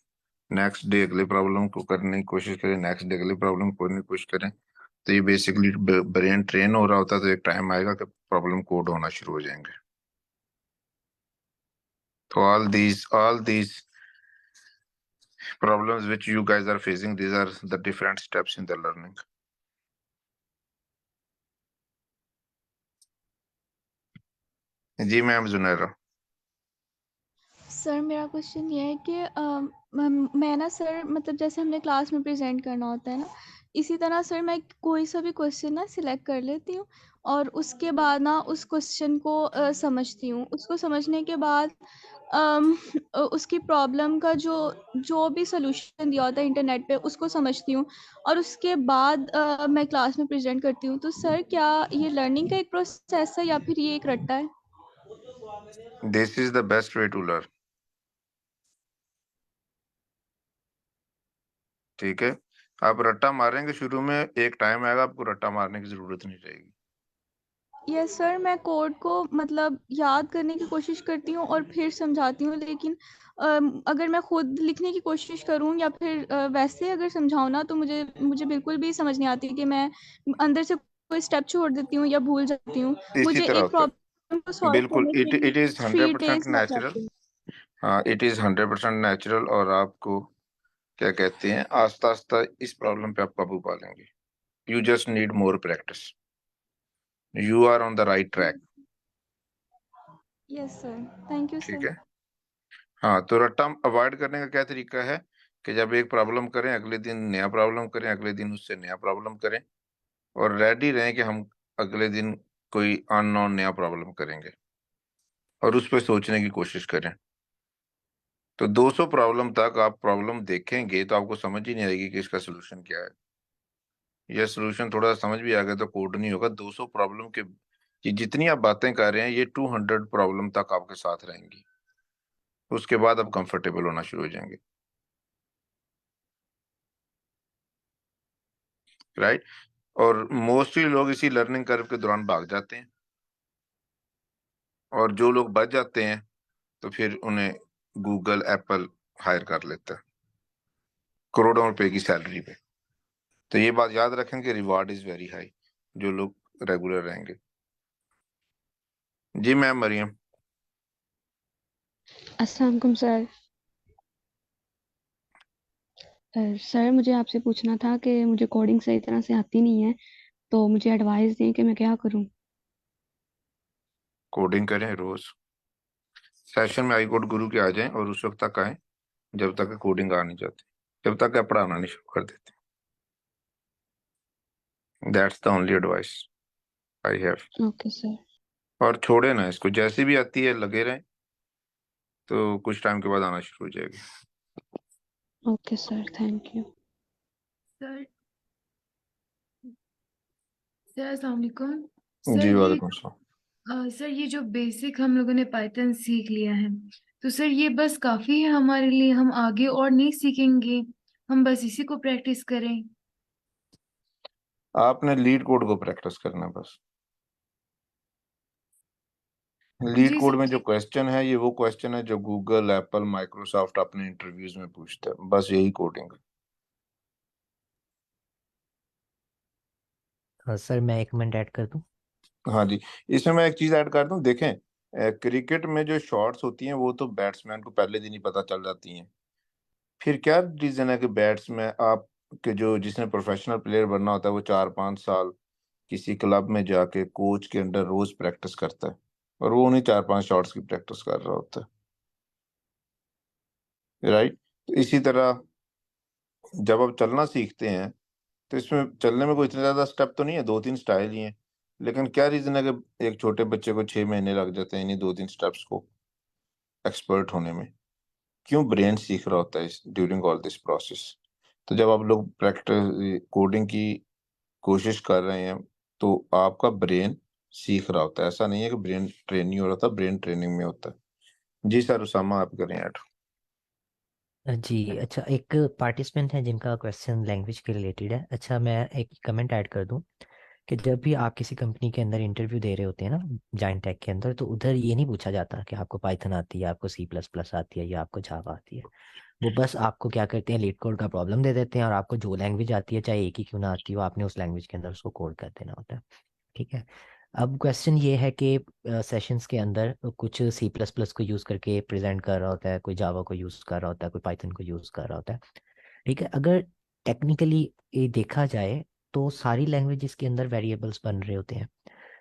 S7: नेक्स्ट डे अगले प्रॉब्लम को करने की कोशिश करें, नेक्स्ट डे अगली प्रॉब्लम को करने की कोशिश करें। तो ये बेसिकली ब्रेन ट्रेन हो रहा होता है, तो एक टाइम आएगा कि प्रॉब्लम कोड होना शुरू हो जाएंगे। तो all these problems which you guys are facing, these are the different steps in the learning. जी मैम जुनैरा।
S11: सर मेरा क्वेश्चन ये है कि मैं ना सर मतलब जैसे हमने क्लास में प्रेजेंट करना होता है ना, इसी तरह सर मैं कोई सा भी क्वेश्चन ना सिलेक्ट कर लेती हूँ और उसके बाद ना उस क्वेश्चन को समझती हूँ। उसको समझने के बाद उसकी प्रॉब्लम का जो भी सोल्यूशन दिया होता है इंटरनेट पे उसको समझती हूँ और उसके बाद मैं क्लास में प्रेजेंट करती हूँ। तो सर क्या ये लर्निंग का एक प्रोसेस है या फिर ये एक रट्टा है?
S7: This is the best way to learn. ठीक है, आप रट्टा मारेंगे शुरू में, एक टाइम आएगा आपको रट्टा मारने की जरूरत नहीं रहेगी।
S11: यस सर, मैं कोड को मतलब याद करने की कोशिश करती हूँ और फिर समझाती हूँ, लेकिन अगर मैं खुद लिखने की कोशिश करूँ या फिर वैसे अगर समझाऊँ ना तो मुझे बिल्कुल भी समझ नहीं आती कि मैं अंदर से कोई स्टेप छोड़ देती हूँ या भूल जाती हूँ।
S7: इसी
S11: मुझे
S7: तरह
S11: एक
S7: होता
S11: प्रॉब्लम को
S7: है,
S11: सॉल्व
S7: बिल्कुल
S11: करने के
S7: इट
S11: लिए
S7: इज
S11: 3
S7: 100%
S11: डेज लग
S7: नेचुरल।
S11: जाते हैं।
S7: हाँ, इट इज 100% नेचुरल और आपको क्या कहते हैं आस्ता आस्ता इस प्रॉब्लम पे आप काबू पा लेंगे। You just need more practice, you are on the right track.
S11: Yes sir, thank you
S7: ठीक
S11: सर।
S7: है, हाँ, तो रट्टा अवॉइड करने का क्या तरीका है कि जब एक प्रॉब्लम करें अगले दिन नया प्रॉब्लम करें, अगले दिन उससे नया प्रॉब्लम करें, और रेडी रहें कि हम अगले दिन कोई अननोन नया प्रॉब्लम करेंगे और उस पर सोचने की कोशिश करें। तो 200 प्रॉब्लम तक आप प्रॉब्लम देखेंगे तो आपको समझ ही नहीं आएगी कि इसका सोल्यूशन क्या है। यह सोल्यूशन थोड़ा समझ भी आ गया तो कोड नहीं होगा। 200 प्रॉब्लम के ये जितनी आप बातें कर रहे हैं ये 200 प्रॉब्लम तक आपके साथ रहेंगी। उसके बाद आप कंफर्टेबल होना शुरू हो जाएंगे, राइट। और मोस्टली लोग इसी लर्निंग कर्व के दौरान भाग जाते हैं, और जो लोग बच जाते हैं तो फिर उन्हें गूगल एप्पल हायर कर लेता है करोड़ों रुपए की सैलरी पे। तो ये बात याद रखें कि रिवार्ड इज वेरी हाई जो लोग रेगुलर रहेंगे। जी मैम मरियम।
S12: अस्सलाम वालेकुम सर। सर मुझे आपसे पूछना था कि मुझे कोडिंग सही तरह से आती नहीं है, तो मुझे एडवाइस दें कि मैं क्या करूं।
S7: कोडिंग करें रोज, सेशन में आई कोड गुरु के आ जाएं और उस वक्त तक आए जब तक कोडिंग आ नहीं जाती, जब तक आप पढ़ाना नहीं शुरू कर देते। That's the only advice I have.
S12: Okay sir.
S7: और छोड़े ना इसको, जैसी भी आती है लगे रहें तो कुछ टाइम के बाद आना शुरू हो जाएगी।
S12: Okay sir, thank you.
S13: Sir sir अस्सलाम वालेकुम।
S7: जी वालेकुम सलाम।
S13: सर ये जो बेसिक हम लोगों ने पाइथन सीख लिया है, तो सर ये बस काफी है हमारे लिए? हम आगे और नहीं सीखेंगे? हम बस इसी को प्रैक्टिस करें?
S7: आपने लीड कोड को प्रैक्टिस करना है बस। लीड
S13: जी
S7: कोड
S13: सर
S7: में जो
S13: ठीक।
S7: क्वेश्चन है ये वो क्वेश्चन है जो गूगल एप्पल माइक्रोसॉफ्ट अपने इंटरव्यूज में पूछता है, बस यही कोडिंग है।
S2: सर मैं एक मिनट ऐड कर दूं।
S7: हाँ जी, इसमें मैं एक चीज ऐड कर दूं। देखें, क्रिकेट में जो शॉट्स होती हैं वो तो बैट्समैन को पहले दिन ही पता चल जाती हैं। फिर क्या रीजन है कि बैट्समैन आप के जो जिसने प्रोफेशनल प्लेयर बनना होता है वो 4-5 साल किसी क्लब में जाके कोच के अंडर रोज प्रैक्टिस करता है, और वो उन्हीं 4-5 शॉट्स की प्रैक्टिस कर रहा होता है, राइट। तो इसी तरह जब आप चलना सीखते हैं तो इसमें चलने में कोई इतने ज्यादा स्टेप तो नहीं है, 2-3 स्टाइल ही हैं। लेकिन क्या रीजन है कि एक छोटे बच्चे को 6 महीने लग जाते हैं इन्हीं 2-3 स्टेप्स को एक्सपर्ट होने में? क्यों? ब्रेन सीख रहा होता है ड्यूरिंग ऑल दिस प्रोसेस। तो जब आप लोग प्रैक्टिस कोडिंग की कोशिश कर रहे हैं तो आपका ब्रेन सीख रहा होता है, ऐसा नहीं है कि ब्रेन ट्रेन नहीं हो रहा था, ब्रेन ट्रेनिंग में होता है। जी सर, उसामा आप करें ऐड।
S2: जी अच्छा, एक पार्टिसिपेंट है जिनका क्वेश्चन लैंग्वेज के रिलेटेड है। अच्छा मैं एक कमेंट ऐड कर दूं कि जब भी आप किसी कंपनी के अंदर इंटरव्यू दे रहे होते हैं ना, जाइंट टेक के अंदर, तो उधर ये नहीं पूछा जाता कि आपको पाइथन आती है, आपको सी प्लस प्लस आती है या आपको जावा आती है। वो बस आपको क्या करते हैं, लीड कोड का प्रॉब्लम दे देते हैं, और आपको जो लैंग्वेज आती है चाहे एक ही क्यों ना आती हो, आपने उस लैंग्वेज के अंदर उसको कोड कर देना होता है। ठीक है। अब क्वेश्चन ये है कि सेशंस के अंदर कुछ सी प्लस प्लस को यूज़ करके प्रेजेंट कर रहा होता है, कोई जावा को यूज़ कर रहा होता है, कोई पाइथन को यूज़ कर रहा होता है। ठीक है। अगर टेक्निकली ये देखा जाए तो सारी लैंग्वेजेस के अंदर वेरिएबल्स बन रहे होते हैं,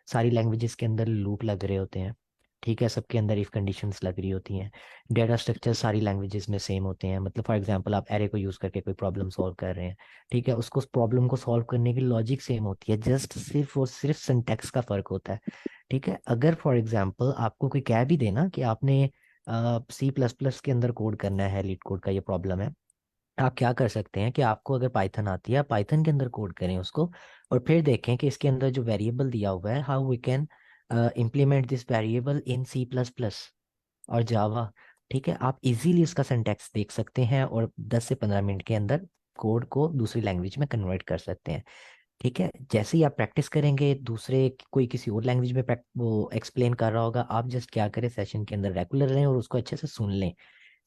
S2: सारी लैंग्वेजेस के अंदर लूप लग रहे होते हैं। ठीक है। सबके अंदर इफ कंडीशंस लग रही होती हैं। डेटा स्ट्रक्चर सारी लैंग्वेजेस में सेम होते हैं। मतलब फॉर एग्जांपल आप एरे को यूज़ करके कोई प्रॉब्लम सॉल्व कर रहे हैं, ठीक है, उसको उस प्रॉब्लम को सॉल्व करने की लॉजिक सेम होती है, जस्ट सिर्फ और सिर्फ सिंटैक्स का फर्क होता है। ठीक है। अगर फॉर एग्जांपल आपको कोई कह भी देना कि आपने सी प्लस प्लस के अंदर कोड करना है, लीड कोड का ये प्रॉब्लम है, आप क्या कर सकते हैं कि आपको अगर पाइथन आती है, पाइथन के अंदर कोड करें उसको, और फिर देखें कि इसके अंदर जो वेरिएबल दिया हुआ है, how we can implement this variable in C plus plus और जावा। ठीक है। आप इजीली उसका सिंटैक्स देख सकते हैं और 10 से 15 मिनट के अंदर कोड को दूसरी लैंग्वेज में कन्वर्ट कर सकते हैं। ठीक है। जैसे ही आप प्रैक्टिस करेंगे, दूसरे कोई किसी और लैंग्वेज में वो एक्सप्लेन कर रहा होगा, आप जस्ट क्या करें, सेशन के अंदर रेगुलर रहें और उसको अच्छे से सुन लें।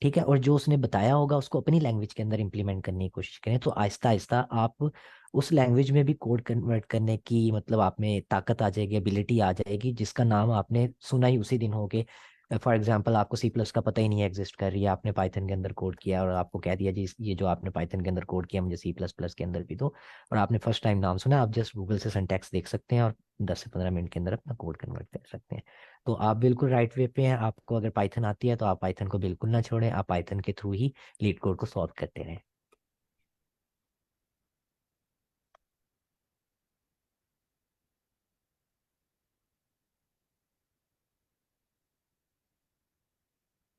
S2: ठीक है। और जो उसने बताया होगा उसको अपनी लैंग्वेज के अंदर इम्प्लीमेंट करने की कोशिश करें, तो आहिस्ता आहिस्ता आप उस लैंग्वेज में भी कोड कन्वर्ट करने की मतलब आप में ताकत आ जाएगी, एबिलिटी आ जाएगी, जिसका नाम आपने सुना ही उसी दिन होगे, फॉर एग्जांपल आपको सी प्लस का पता ही नहीं एग्जिस्ट कर रही है, आपने पाइथन के अंदर कोड किया और आपको कह दिया जी ये जो आपने पाइथन के अंदर कोड किया मुझे सी प्लस प्लस के अंदर भी दो, और आपने फर्स्ट टाइम नाम सुना, आप जस्ट गूगल से सिंटैक्स देख सकते हैं और 10 से 15 मिनट के अंदर अपना कोड कन्वर्ट कर सकते हैं। तो आप बिल्कुल राइट वे पे हैं। आपको अगर पाइथन आती है तो आप पाइथन को बिल्कुल ना छोड़ें, आप पाइथन के थ्रू ही लीड कोड को सॉल्व करते रहें।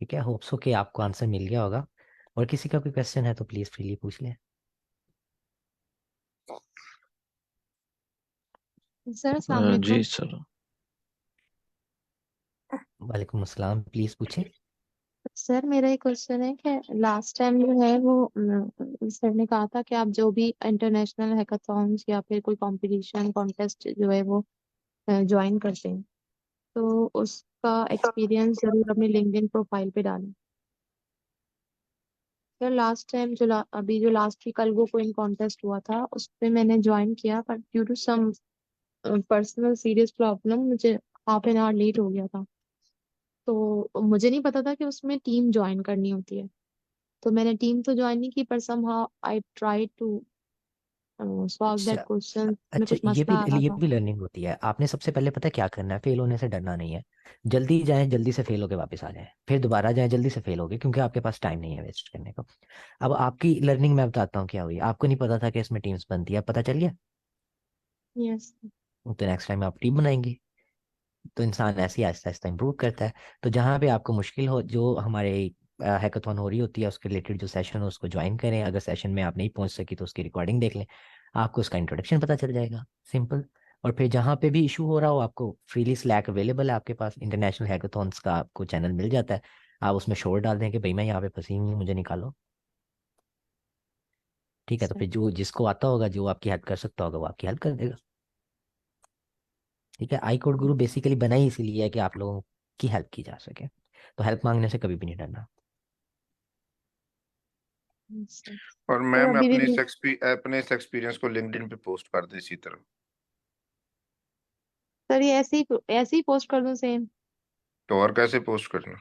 S2: ठीक है, होप सो कि आपको आंसर मिल गया होगा। और किसी का कोई क्वेश्चन है तो प्लीज फ्रीली पूछ लें।
S6: सर अस्सलाम वालेकुम।
S10: जी सर।
S2: वालेकुम अस्सलाम, प्लीज पूछें।
S6: सर मेरा एक क्वेश्चन है कि लास्ट टाइम जो है वो सर ने कहा था कि आप जो भी इंटरनेशनल हैकाथॉन्स या फिर कोई कंपटीशन कॉन्टेस्ट जो है वो ज्वाइन करते हैं तो उसका एक्सपीरियंस जरूर अपनी लिंक्डइन प्रोफाइल पे डालें। सर लास्ट टाइम अभी जो last week algo coin contest हुआ था उस पे मैंने ज्वाइन किया, पर due to some personal serious problem मुझे हाफ एन आवर लेट हो गया था। तो मुझे नहीं पता था कि उसमें टीम ज्वाइन करनी होती है, तो मैंने टीम तो ज्वाइन नहीं की, पर somehow I try to solve that
S2: अच्छा
S6: क्वेश्चन में
S2: अच्छा,
S6: कुछ मसला आ रहा
S2: ये
S6: था।
S2: भी लर्निंग होती है। आपने सबसे पहले पता है क्या करना है, फेल होने से डरना नहीं है। जल्दी जाएं, जल्दी से फेल होके वापस आ जाएं, फिर दोबारा जाएं, जल्दी से फेल होके, क्योंकि आपके पास टाइम नहीं है वेस्ट करने को। अब आपकी लर्निंग मैं बताता हूँ क्या हुई। आपको नहीं पता था कि इसमें टीम्स बनती है, अब पता चल गया।
S6: यस।
S2: तो नेक्स्ट टाइम आप टीम बनाएंगे। तो इंसान ऐसे ही आहिस्ता आहिस्ता इंप्रूव करता है। तो जहाँ पे आपको मुश्किल हो, जो हमारे हैकाथॉन हो रही होती है उसके रिलेटेड जो सेशन हो उसको ज्वाइन करें। अगर सेशन में आप नहीं पहुंच सकी तो उसकी रिकॉर्डिंग देख लें, आपको उसका इंट्रोडक्शन पता चल जाएगा। सिंपल। और फिर जहाँ पे भी इशू हो रहा हो, आपको फ्रीली स्लैक अवेलेबल है आपके पास, इंटरनेशनल हैकाथॉन्स का आपको चैनल मिल जाता है। आप उसमें शोर डाल दें कि भाई मैं यहाँ पे फंसी हुई हूँ, मुझे निकालो। ठीक है, तो फिर जो जिसको आता होगा, जो आपकी हेल्प कर सकता होगा, वो आपकी हेल्प कर देगा। ठीक है, आई कोड गुरु बेसिकली बना ही इसीलिए है कि आप लोगों की हेल्प की जा सके। तो हेल्प मांगने से कभी भी नहीं डरना।
S6: सर
S7: और मैम
S6: अभी भी
S7: अपने इस एक्सपीरियंस को लिंक्डइन पे पोस्ट कर दें इसी तरह।
S6: सर ये ऐसे ही पोस्ट कर दूं सेम?
S7: तो और कैसे पोस्ट करना?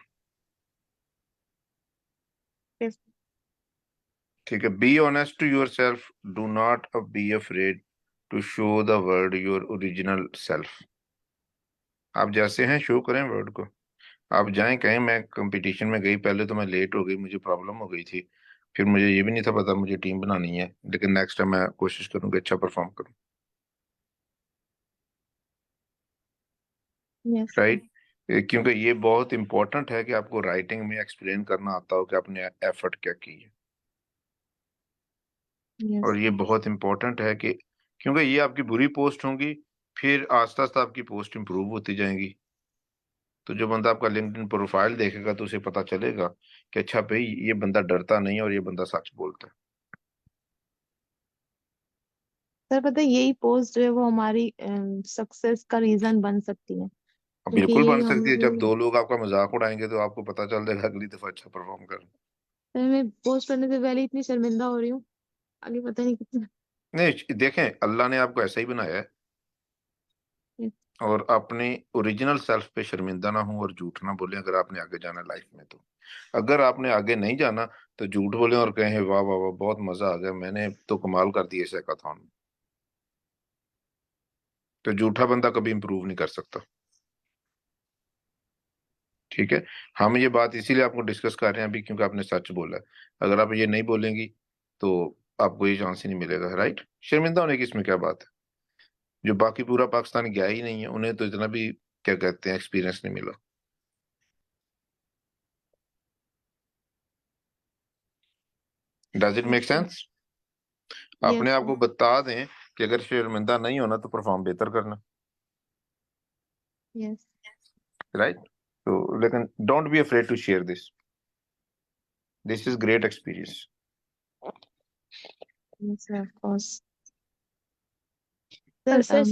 S7: ठीक है, be honest to yourself, do not be afraid to show the world your original self. आप जैसे हैं शो करें वर्ल्ड को। आप जाएं कहें मैं कंपटीशन में गई, पहले तो मैं लेट हो गई, मुझे प्रॉब्लम हो गई थी, फिर मुझे ये भी नहीं था पता मुझे टीम बनानी है, लेकिन नेक्स्ट टाइम मैं कोशिश करूंगी अच्छा परफॉर्म करूं।
S6: यस।
S7: राइट। क्योंकि ये बहुत इंपॉर्टेंट है कि आपको राइटिंग में एक्सप्लेन करना आता हो कि आपने एफर्ट क्या की है। और
S6: यस।
S7: ये बहुत इंपॉर्टेंट है कि क्योंकि ये आपकी बुरी पोस्ट होंगी, फिर आस्ता आस्ता आपकी पोस्ट इंप्रूव होती जाएंगी। तो जो बंदा आपका लिंक्डइन प्रोफाइल देखेगा तो उसे पता चलेगा कि अच्छा भाई ये बंदा डरता नहीं है और ये बंदा सच बोलता है।
S6: सर पता है यही पोस्ट जो है वो हमारी सक्सेस का रीजन बन सकती है,
S7: अब
S6: क्योंकि
S7: बिल्कुल
S6: यही
S7: बन सकती है, जब
S6: हमारी
S7: दो लोग आपका मजाक उड़ाएंगे तो आपको पता चल जाएगा अगली दफा अच्छा परफॉर्म कर।
S6: मैं पोस्ट करने से पहले इतनी शर्मिंदा हो रही हूँ, आगे पता नहीं कितना।
S7: नहीं देखें, अल्लाह ने आपको ऐसा ही बनाया है, और अपने ओरिजिनल सेल्फ पे शर्मिंदा ना हो और झूठ ना बोले अगर आपने आगे जाना लाइफ में। तो अगर आपने आगे नहीं जाना तो झूठ बोले और कहें वाह वाह वाह बहुत मजा आ गया, मैंने तो कमाल कर दिया इस हैकाथॉन में। तो झूठा बंदा कभी इंप्रूव नहीं कर सकता। ठीक है, हम ये बात इसीलिए आपको डिस्कस कर रहे हैं अभी क्योंकि आपने सच बोला है। अगर आप ये नहीं बोलेंगी तो आपको ये चांस ही नहीं मिलेगा। राइट, शर्मिंदा होने की इसमें क्या बात है? जो बाकी पूरा पाकिस्तान गया ही नहीं है उन्हें तो इतना भी क्या कहते हैं एक्सपीरियंस नहीं मिला। Does it make sense? अपने
S6: यस।
S7: आप को बता दें कि अगर शर्मिंदा नहीं होना तो परफॉर्म बेहतर करना।
S6: यस।
S7: राइट। तो लेकिन don't be afraid to share this, this is great experience.
S6: Yes of course.
S11: और
S6: सर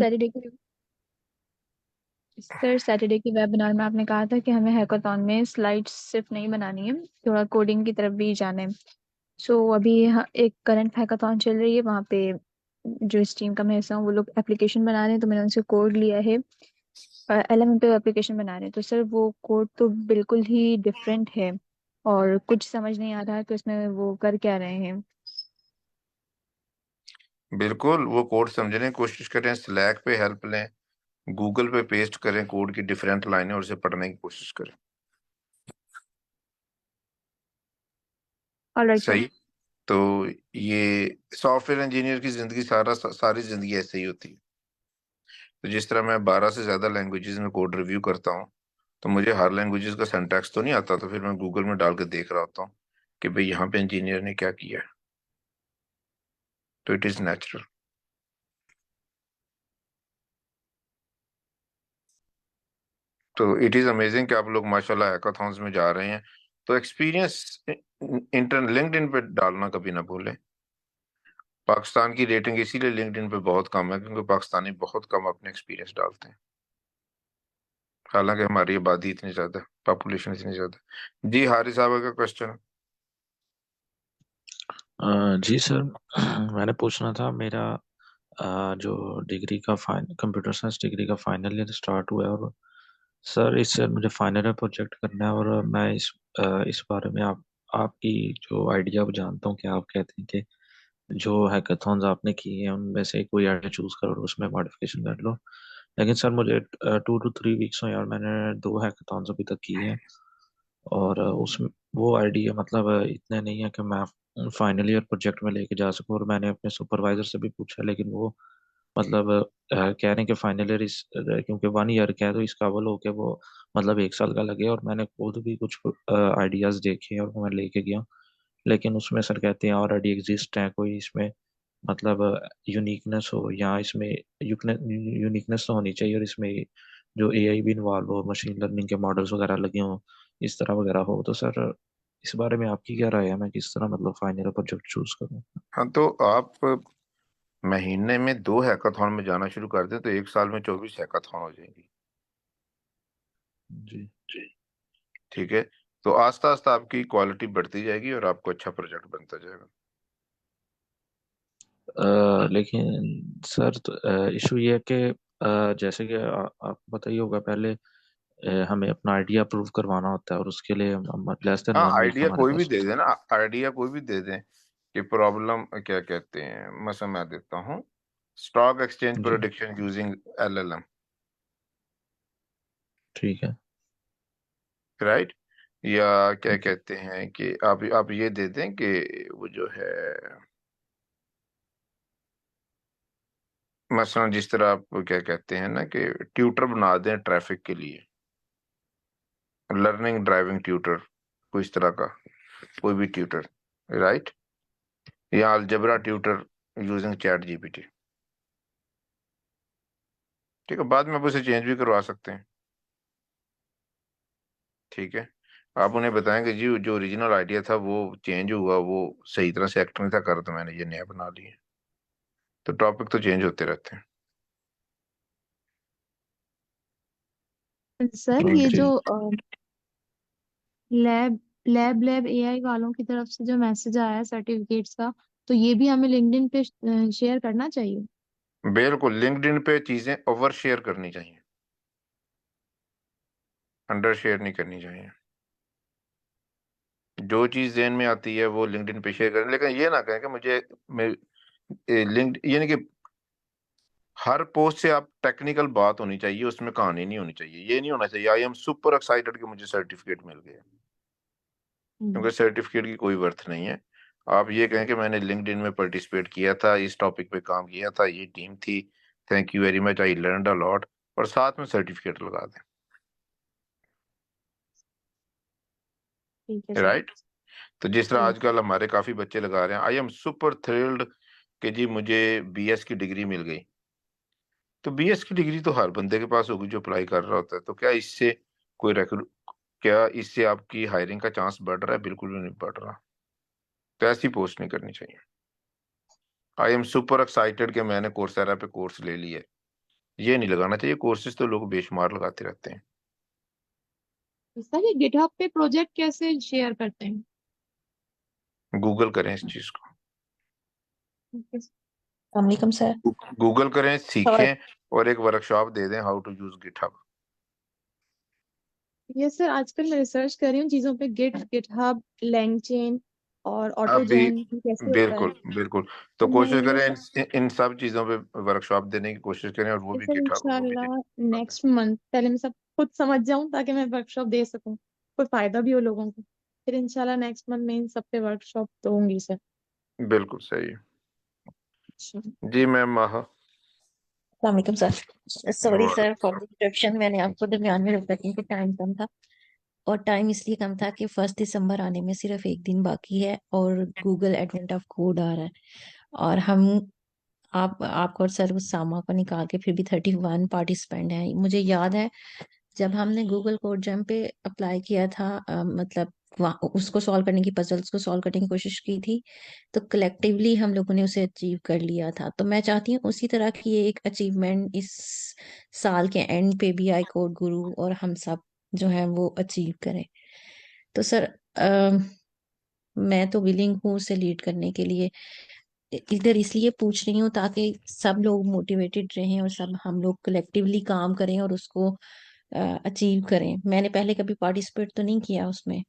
S11: सर सैटरडे की वेबिनार में आपने कहा था कि हमें हैकाथॉन में स्लाइड्स सिर्फ नहीं बनानी है, थोड़ा कोडिंग की तरफ भी जाना है। सो अभी एक करंट हैकाथॉन चल रही है, वहाँ पे जो इस टीम का मैं हिस्सा हूँ वो लोग एप्लीकेशन बना रहे हैं, तो मैंने उनसे कोड लिया है।
S14: LM पे एप्लीकेशन बना रहे हैं, तो सर वो कोड तो बिल्कुल ही डिफरेंट है और कुछ समझ नहीं आ रहा कि उसमें वो कर क्या रहे हैं।
S7: बिल्कुल वो कोड समझने की कोशिश करें, स्लैक पे हेल्प लें, गूगल पे पेस्ट करें कोड की डिफरेंट लाइनें और उसे पढ़ने की कोशिश करें।
S14: Alright sir.
S7: सही। तो ये सॉफ्टवेयर इंजीनियर की जिंदगी सारी जिंदगी ऐसे ही होती है। तो जिस तरह मैं 12 से ज्यादा लैंग्वेजेस में कोड रिव्यू करता हूँ, तो मुझे हर लैंग्वेजेस का सिंटैक्स तो नहीं आता, तो फिर मैं गूगल में डाल के देख रहा होता हूँ कि भाई यहाँ पे इंजीनियर ने क्या किया है। तो इट इज नेचुरल। तो इट इज अमेजिंग कि आप लोग माशाल्लाह हैकाथॉन्स में जा रहे हैं। तो एक्सपीरियंस लिंक्डइन पे डालना कभी ना भूलें। पाकिस्तान की रेटिंग इसीलिए लिंक्डइन पे बहुत कम है क्योंकि पाकिस्तानी बहुत कम अपने एक्सपीरियंस डालते हैं, हालांकि हमारी आबादी इतनी ज्यादा, पॉपुलेशन इतनी ज्यादा। जी हारिस साहब का क्वेश्चन।
S15: जी सर, मैंने पूछना था मेरा जो डिग्री का कंप्यूटर साइंस डिग्री का फाइनल ईयर स्टार्ट हुआ है, और सर इससे मुझे फाइनल ईयर प्रोजेक्ट करना है, और मैं इस बारे में आपकी जो आइडिया जानता हूँ कि आप कहते हैं कि जो हैकाथॉन्स आपने किए हैं उनमें से कोई आइडिया चूज करो और उसमें मॉडिफिकेशन कर लो। लेकिन सर मुझे 2 to 3 वीक्स हुए और मैंने 2 हैकाथॉन्स अभी तक किए हैं, और उसमें वो आइडिया मतलब इतने नहीं है कि मैं फाइनल ईयर प्रोजेक्ट में लेके जा सकूं। और मैंने अपने सुपरवाइजर से भी पूछा, लेकिन वो मतलब कह रहे हैं कि फाइनल ईयर क्योंकि 1 ईयर का है तो इस काबल हो के वो मतलब 1 साल का लगे। और मैंने खुद भी कुछ आइडियाज देखे और वो मैं लेके गया, लेकिन उसमें सर कहते हैं ऑलरेडी एग्जिस्ट है, कोई इसमें मतलब यूनिकनेस हो, या इसमें यूनिकनेस तो होनी चाहिए, और इसमें जो एआई भी इन्वॉल्व हो, मशीन लर्निंग के मॉडल्स वगैरह लगे हों, इस तरह वगैरह हो। तो सर इस बारे में आपकी क्या राय है, मैं किस तरह मतलब फाइनल प्रोजेक्ट चूज करूँ?
S7: हाँ, तो आप महीने में 2 हैकाथॉन में जाना शुरू कर दें तो 1 साल में 24 हैकाथॉन हो जाएंगी।
S15: जी
S7: जी ठीक है। तो आस्ता आस्ता आपकी क्वालिटी बढ़ती जाएगी और आपको अच्छा प्रोजेक्ट बनता जाएगा।
S15: लेकिन सर इशू ये है कि जैसे कि आपको पता ही होगा, पहले हमें अपना आइडिया प्रूव करवाना होता है, और उसके लिए लेस देन
S7: हाँ,
S15: 1 वीक
S7: आइडिया
S15: हमारे
S7: कोई भी
S15: पास।
S7: दे दें ना, आइडिया कोई भी दे दें कि प्रॉब्लम क्या कहते हैं, मैं समझ देता हूँ, स्टॉक एक्सचेंज
S15: जी
S7: प्रोडिक्शन यूजिंग LLM,
S15: ठीक है।
S7: राइट। या क्या
S15: जी
S7: कहते हैं कि आप ये दे दें कि वो जो है, मसलन जिस तरह आप क्या कहते हैं ना कि ट्यूटर बना दें ट्रैफिक के लिए, लर्निंग ड्राइविंग ट्यूटर, कोई इस तरह का कोई भी ट्यूटर, राइट। या algebra tutor using chat GPT। ठीक है, बाद में आप उसे चेंज भी करवा सकते हैं। ठीक है, आप उन्हें बताएंगे जी जो ओरिजिनल आइडिया था वो चेंज हुआ, वो सही तरह से एक्ट नहीं था कर, तो मैंने ये नया बना लिया। तो टॉपिक तो चेंज होते रहते हैं।
S6: सर
S15: हाँ
S6: ये
S15: जी
S6: जो लैब एआई वालों की तरफ से जो मैसेज आया है सर्टिफिकेट्स का, तो ये भी हमें लिंक्डइन पे शेयर करना चाहिए?
S7: बिल्कुल, लिंक्डइन पे चीजें ओवर शेयर करनी चाहिए, अंडर शेयर नहीं करनी चाहिए। जो चीज जेन में आती है वो लिंक्डइन पे शेयर करें, लेकिन ये ना कहें कि मुझे लिंक्ड, यानी कि हर पोस्ट से आप टेक्निकल बात होनी चाहिए, उसमें कहानी नहीं होनी चाहिए। ये नहीं होना चाहिए आई एम सुपर एक्साइटेड कि मुझे सर्टिफिकेट मिल गया, क्योंकि सर्टिफिकेट की कोई वर्थ नहीं है। आप ये कहें कि मैंने लिंक्डइन में पार्टिसिपेट किया था, इस टॉपिक पे काम किया था, ये टीम थी, thank you very much, I learned a lot, और साथ में सर्टिफिकेट लगा दें,
S6: ठीक है सर।
S7: राइट। तो जिस तरह
S6: जी
S7: आजकल हमारे काफी बच्चे लगा रहे हैं, आई एम सुपर थ्रिल्ड कि जी मुझे BS की डिग्री मिल गई। तो BS की डिग्री तो हर बंदे के पास होगी जो अप्लाई कर रहा होता है, तो क्या इससे कोई क्या इससे आपकी हायरिंग का चांस बढ़ रहा है? बिल्कुल भी नहीं बढ़ रहा। तो ऐसी पोस्ट नहीं करनी चाहिए। आई एम सुपर एक्साइटेड कि मैंने कोर्सेरा पे कोर्स ले लिया है, ये नहीं लगाना चाहिए। कोर्सेज तो लोग बेशुमार लगाते रहते हैं।
S6: सर ये गिटहब पे प्रोजेक्ट कैसे शेयर करते हैं?
S7: गूगल करें इस चीज को,
S6: ओके सर।
S9: वालेकुम सर।
S7: गूगल करें,
S9: और
S7: सीखें, और एक वर्कशॉप दे दें how to use GitHub.
S6: Yes sir, आजकल मैं रिसर्च कर रही हूँ चीज़ों पे, गिटहब, लैंगचेन और
S7: अभी
S6: ऑटोजैन कैसे होता है।
S7: बिल्कुल बिल्कुल, तो
S6: तो मैं
S7: कोशिश
S6: ये
S7: करें इन सब चीजों पे वर्कशॉप देने की कोशिश करें, और वो भी
S6: सर
S7: गिटहब वो भी
S6: इंशाल्लाह नेक्स्ट मंथ पहले मैं सब खुद समझ जाऊं ताकि मैं वर्कशॉप दे सकूं, कोई फायदा भी हो लोगों को। फिर इंशाल्लाह नेक्स्ट मंथ में इन सब पे वर्कशॉप दूंगी सर।
S7: बिल्कुल सही है।
S6: अच्छा।
S7: जी मैम माहा।
S9: वालेकुम सर। सॉरी
S7: और
S9: सर फॉर द इंटरप्शन, मैंने आपको दरमियान में रोका क्योंकि टाइम कम था। और टाइम इसलिए कम था कि 1 दिसंबर आने में सिर्फ एक दिन बाकी है और गूगल एडवेंट ऑफ कोड आ रहा है। और हम आपको और सर उस सामा को निकाल के फिर भी 31 पार्टिसिपेंट हैं। मुझे याद है जब हमने गूगल कोड जम पे अप्लाई किया था, मतलब उसको सॉल्व करने की, पजल्स को सॉल्व करने की कोशिश की थी, तो कलेक्टिवली हम लोगों ने उसे अचीव कर लिया था। तो मैं चाहती हूँ उसी तरह की एक अचीवमेंट इस साल के एंड पे भी आई कोड गुरु और हम सब जो है वो अचीव करें। तो सर मैं तो विलिंग हूँ उसे लीड करने के लिए। इधर इसलिए पूछ रही हूँ ताकि सब लोग मोटिवेटेड रहें और सब हम लोग कलेक्टिवली काम करें और उसको अचीव करें। मैंने पहले कभी पार्टिसिपेट तो नहीं किया उसमें,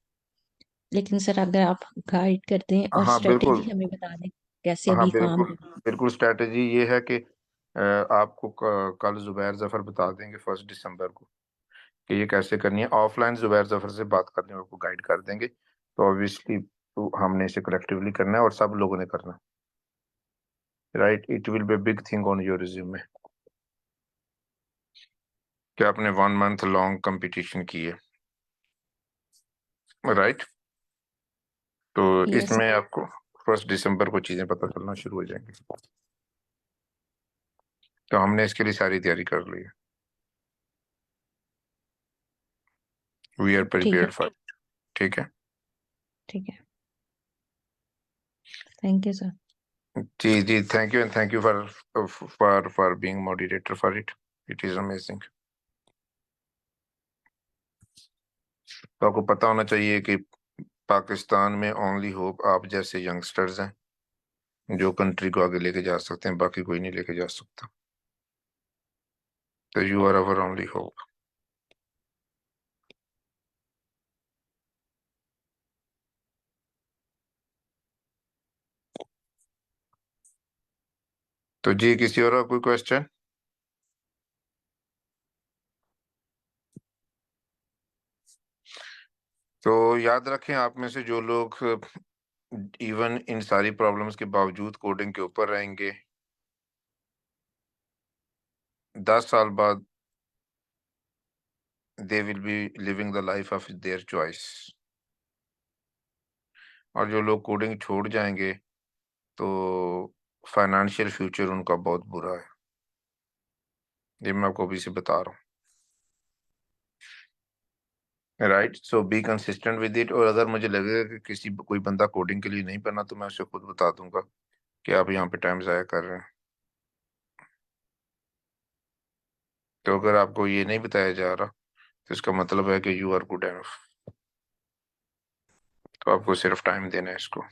S9: लेकिन सर अगर आप गाइड कर दें और
S7: हाँ बिल्कुल,
S9: स्ट्रेटेजी हमें बता दें कैसे
S7: हाँ
S9: अभी काम
S7: बिल्कुल
S9: करें।
S7: बिल्कुल, स्ट्रैटेजी ये है कि आपको कल जुबैर जफर बता देंगे 1 दिसंबर को कि ये कैसे करनी है। ऑफलाइन जुबैर जफर से बात करने में आपको गाइड कर देंगे। तो ऑब्वियसली तो हमने इसे कलेक्टिवली करना है और सब लोगों ने करना है, right. It will be big thing on your resume कि आपने 1 मंथ लॉन्ग कंपटीशन की है, राइट। तो
S9: यस
S7: इसमें आपको 1 दिसंबर को चीजें पता चलना शुरू हो जाएंगी। तो हमने इसके लिए सारी तैयारी कर ली है। वी आर
S9: ठीक है,
S7: प्रिपेयर्ड फॉर, ठीक है।
S9: ठीक है। Thank you sir.
S7: जी जी, thank you and thank you for being moderator for it. It is amazing. तो आपको पता होना चाहिए कि पाकिस्तान में ओनली होप आप जैसे यंगस्टर्स हैं जो कंट्री को आगे लेके जा सकते हैं, बाकी कोई नहीं लेके जा सकता। तो you are our only hope. तो जी, किसी और का कोई क्वेश्चन? तो याद रखें, आप में से जो लोग इवन इन सारी प्रॉब्लम्स के बावजूद कोडिंग के ऊपर रहेंगे, 10 साल बाद they will be living the life of their choice. और जो लोग कोडिंग छोड़ जाएंगे तो फाइनेंशियल फ्यूचर उनका बहुत बुरा है। ये मैं आपको अभी से बता रहा हूँ, right. So be consistent with it. और अगर मुझे लगेगा कि कोई बंदा कोडिंग के लिए नहीं बना, तो मैं उसे खुद बता दूंगा कि आप यहाँ पे टाइम जाया कर रहे हैं। तो अगर आपको ये नहीं बताया जा रहा तो इसका मतलब है कि यू आर गुड एनफ। तो आपको सिर्फ टाइम देना है इसको,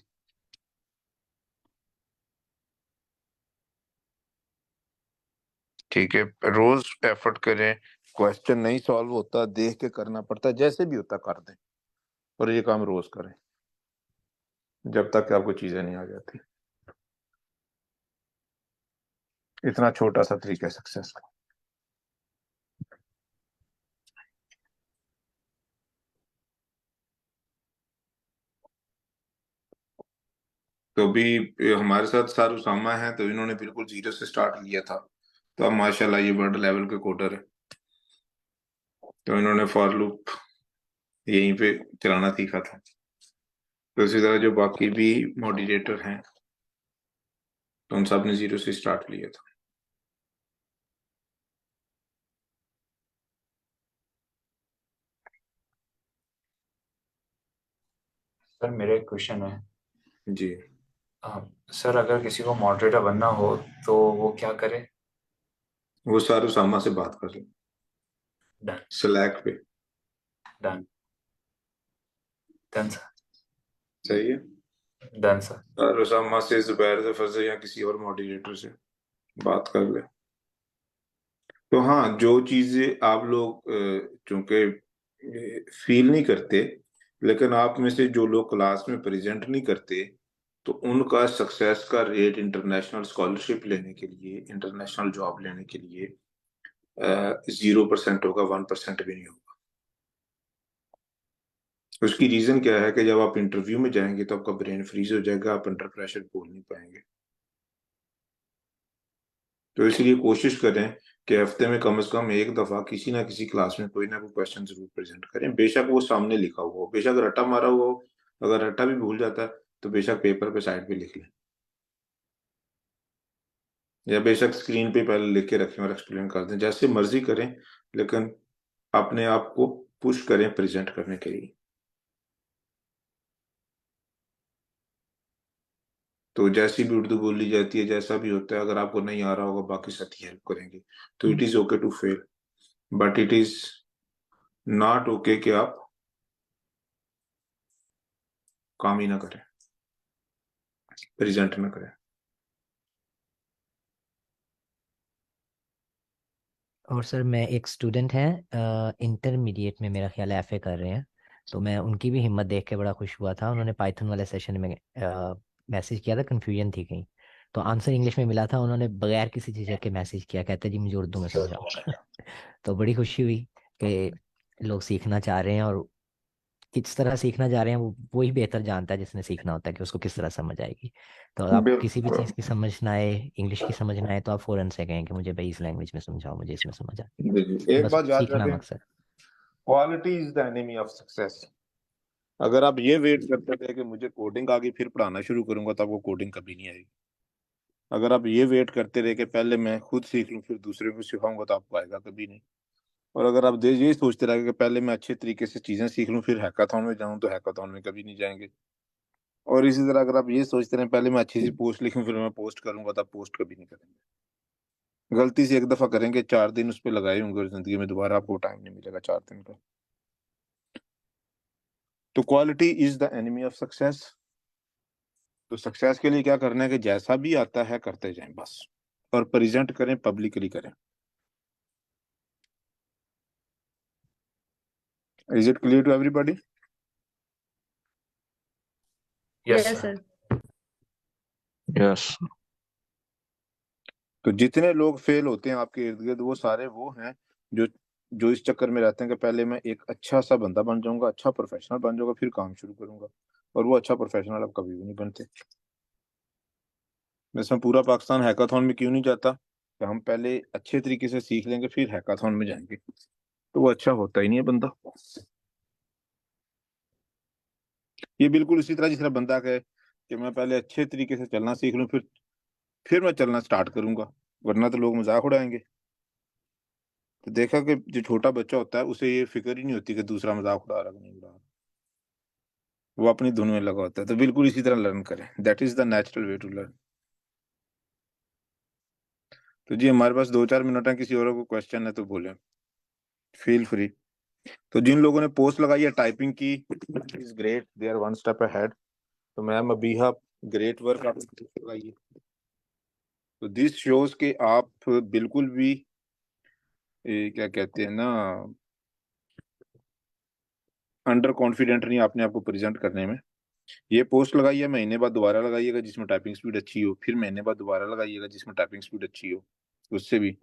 S7: ठीक है। रोज एफर्ट करें। क्वेश्चन नहीं सॉल्व होता, देख के करना पड़ता है, जैसे भी होता कर दें, और ये काम रोज करें जब तक कि आपको चीजें नहीं आ जाती। इतना छोटा सा तरीका है सक्सेस का। तो अभी हमारे साथ सर उसामा है, तो इन्होंने बिल्कुल जीरो से स्टार्ट किया था। तो अब माशाल्लाह ये वर्ल्ड लेवल के कोडर है। तो इन्होंने फॉर लूप यहीं पे चलाना सीखा था। तो इसी तरह जो बाकी भी मॉडरेटर हैं, तो उन सब ने जीरो से स्टार्ट किया था।
S5: सर मेरा एक क्वेश्चन है।
S7: जी,
S5: सर अगर किसी को मॉडरेटर बनना हो तो वो क्या करे?
S7: वो सर उसामा से बात कर लें
S5: डन।
S7: स्लैक पे।
S5: डन। Done sir.
S7: सही है।
S5: Done sir.
S7: सर उसामा से, जुबैर जफर से, या किसी और मॉडरेटर से बात कर ले। तो हाँ, जो चीजें आप लोग चूंकि फील नहीं करते, लेकिन आप में से जो लोग क्लास में प्रेजेंट नहीं करते, तो उनका सक्सेस का रेट इंटरनेशनल स्कॉलरशिप लेने के लिए, इंटरनेशनल जॉब लेने के लिए 0% होगा, 1% भी नहीं होगा। उसकी रीजन क्या है कि जब आप इंटरव्यू में जाएंगे तो आपका ब्रेन फ्रीज हो जाएगा, आप अंडर प्रेशर बोल नहीं पाएंगे। तो इसलिए कोशिश करें कि हफ्ते में कम से कम एक दफा किसी ना किसी क्लास में कोई ना कोई क्वेश्चन जरूर प्रेजेंट करें, बेशक वो सामने लिखा हुआ हो, बेशक रट्टा मारा हुआ हो। अगर रट्टा भी भूल जाता है तो बेशक पेपर पे साइड पे लिख लें, या बेशक स्क्रीन पे पहले लिख के रखें और एक्सप्लेन कर दें, जैसे मर्जी करें, लेकिन अपने आप को पुश करें प्रेजेंट करने के लिए। तो जैसी भी उर्दू बोली जाती है, जैसा भी होता है, अगर आपको नहीं आ रहा होगा बाकी साथी हेल्प करेंगे, तो it is okay to fail, but it is not okay कि आप काम ही ना करें, प्रेजेंट ना करें।
S2: और सर मैं एक स्टूडेंट है, इंटरमीडिएट में मेरा ख्याल है एफए कर रहे हैं, तो मैं उनकी भी हिम्मत देख के बड़ा खुश हुआ था। उन्होंने पाइथन वाले सेशन में मैसेज किया था, कन्फ्यूजन थी कहीं, तो आंसर इंग्लिश में मिला था, उन्होंने बगैर किसी झिझक के मैसेज किया, कहते जी मुझे उर्दू में समझाओ। तो बड़ी खुशी हुई कि लोग सीखना चाह रहे हैं, और किस तरह सीखना चाह रहे हैं वो वही बेहतर जानता है जिसने सीखना होता है कि उसको किस तरह समझ आएगी। तो आप किसी भी
S7: बिल्कुल।
S2: चीज़ की समझ ना आए, इंग्लिश की समझ ना आए, तो आप फौरन से कहें कि मुझे भाई इस लैंग्वेज में समझाओ, मुझे इसमें समझ आ।
S7: एक
S2: बस
S7: बात याद
S2: सीखना
S7: रखें,
S2: मकसद।
S7: Quality is the enemy of success. अगर आप ये वेट करते थे कि मुझे कोडिंग आ गई फिर पढ़ाना शुरू करूंगा, तो आपको कोडिंग कभी नहीं आएगी। अगर आप ये वेट करते रहे कि पहले मैं खुद सीख लूं फिर दूसरे को सिखाऊंगा, तो आपको आएगा कभी नहीं। और अगर आप ये सोचते रहे कि पहले मैं अच्छे तरीके से चीजें सीख लूं फिर हैकाथॉन में जाऊं, तो हैकाथॉन में कभी नहीं जाएंगे। और इसी तरह अगर आप ये सोचते रहे पहले मैं अच्छी सी पोस्ट लिखूं फिर मैं पोस्ट करूंगा, तो आप पोस्ट कभी नहीं करेंगे। गलती से एक दफा करेंगे, 4 दिन उस पर लगाए होंगे और जिंदगी में दोबारा आपको टाइम नहीं मिलेगा 4 दिन का। तो quality is the enemy of success. तो सक्सेस के लिए क्या करना है कि जैसा भी आता है करते जाएं बस, और प्रेजेंट करें, पब्लिकली करें। Is it clear to everybody?
S5: Yes
S8: yes
S5: sir.
S8: Sir.
S15: Yes.
S7: तो जितने लोग फेल होते हैं आपके इर्द गिर्द, वो सारे वो हैं जो जो इस चक्कर में रहते हैं कि पहले मैं एक अच्छा सा बंदा बन जाऊंगा, अच्छा प्रोफेशनल बन जाऊंगा, फिर काम शुरू करूंगा। और वो अच्छा प्रोफेशनल अब कभी भी नहीं बनते। इसमें पूरा पाकिस्तान हैकाथॉन में क्यों नहीं जाता? कि हम पहले अच्छे तरीके से सीख लेंगे फिर हैकाथॉन में जाएंगे, तो वो अच्छा होता ही नहीं है बंदा। ये बिल्कुल इसी तरह जिस तरह बंदा कहे कि मैं पहले अच्छे तरीके से चलना सीख लूं फिर मैं चलना स्टार्ट करूंगा, वरना तो लोग मजाक उड़ाएंगे। तो देखा कि जो छोटा बच्चा होता है उसे ये फिक्र ही नहीं होती कि दूसरा मजाक उड़ा रहा कि नहीं उड़ा रहा, वो अपनी धुन में लगा होता है। तो बिल्कुल इसी तरह लर्न करें, that is the natural way to learn. तो जी हमारे पास 2-4 मिनट है, किसी और को क्वेश्चन है तो बोले, फील फ्री। तो जिन लोगों ने पोस्ट लगाई है टाइपिंग की, is great, they are one step ahead. तो मैम अबीहा, ग्रेट वर्क आपने पोस्ट लगाई है। तो दिस शोज कि आप बिल्कुल भी क्या कहते हैं ना, अंडर कॉन्फिडेंट नहीं अपने आप को प्रेजेंट करने में। ये पोस्ट लगाइए, महीने बाद दोबारा लगाइएगा जिसमें टाइपिंग स्पीड अच्छी हो, फिर महीने बाद दोबारा लगाइएगा जिसमें टाइपिंग स्पीड अच्छी हो। उससे भी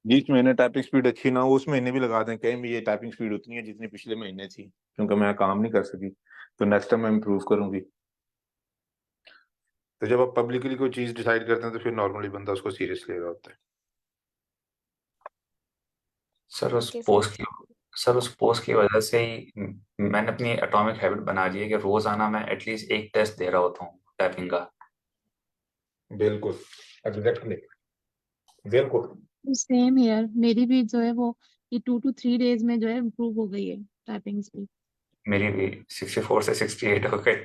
S7: जिस महीने टाइपिंग स्पीड अच्छी ना हो उस महीने भी लगा दें, कहीं भी ये टाइपिंग स्पीड उतनी है जितनी पिछले महीने थी, क्योंकि मैं काम नहीं कर सकी, तो नेक्स्ट टाइम मैं इम्प्रूव करूंगी। तो जब आप पब्लिकली कोई चीज डिसाइड करते हैं तो फिर नॉर्मली बंदा उसको सीरियस ले रहा होता है।
S14: Okay sir.
S5: सर उस पोस्ट की वजह से ही मैंने अपनी एटॉमिक हैबिट बना ली है कि रोजाना मैं एटलीस्ट एक टेस्ट दे रहा होता हूँ टाइपिंग का।
S7: बिल्कुल, एग्जैक्टली, बिल्कुल।
S6: सेम हियर, मेरी भी जो है वो ये 2 to 3 days में जो है इम्प्रूव हो गई है टाइपिंग स्पीड।
S5: मेरी भी 64 से 68 हो गई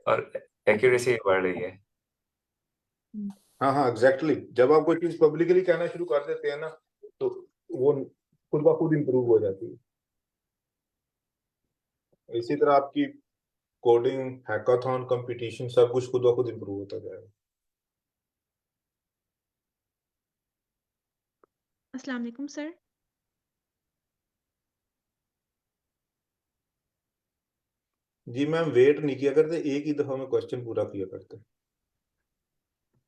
S5: और एक्यूरेसी बढ़ रही है।
S7: हाँ हाँ एग्जैक्टली, जब आप कोई चीज पब्लिकली कहना शुरू कर देते हैं ना, तो वो खुद ब खुद इम्प्रूव हो जाती है। इसी तरह आपकी कोडिंग, हैकाथॉन, कंपटीशन, सब कुछ खुद ब खुद इम्प्रूव होता जाएगा।
S16: अस्सलाम वालेकुम सर। जी मैम, वेट नहीं किया करते, एक ही दफा में क्वेश्चन पूरा किया करते।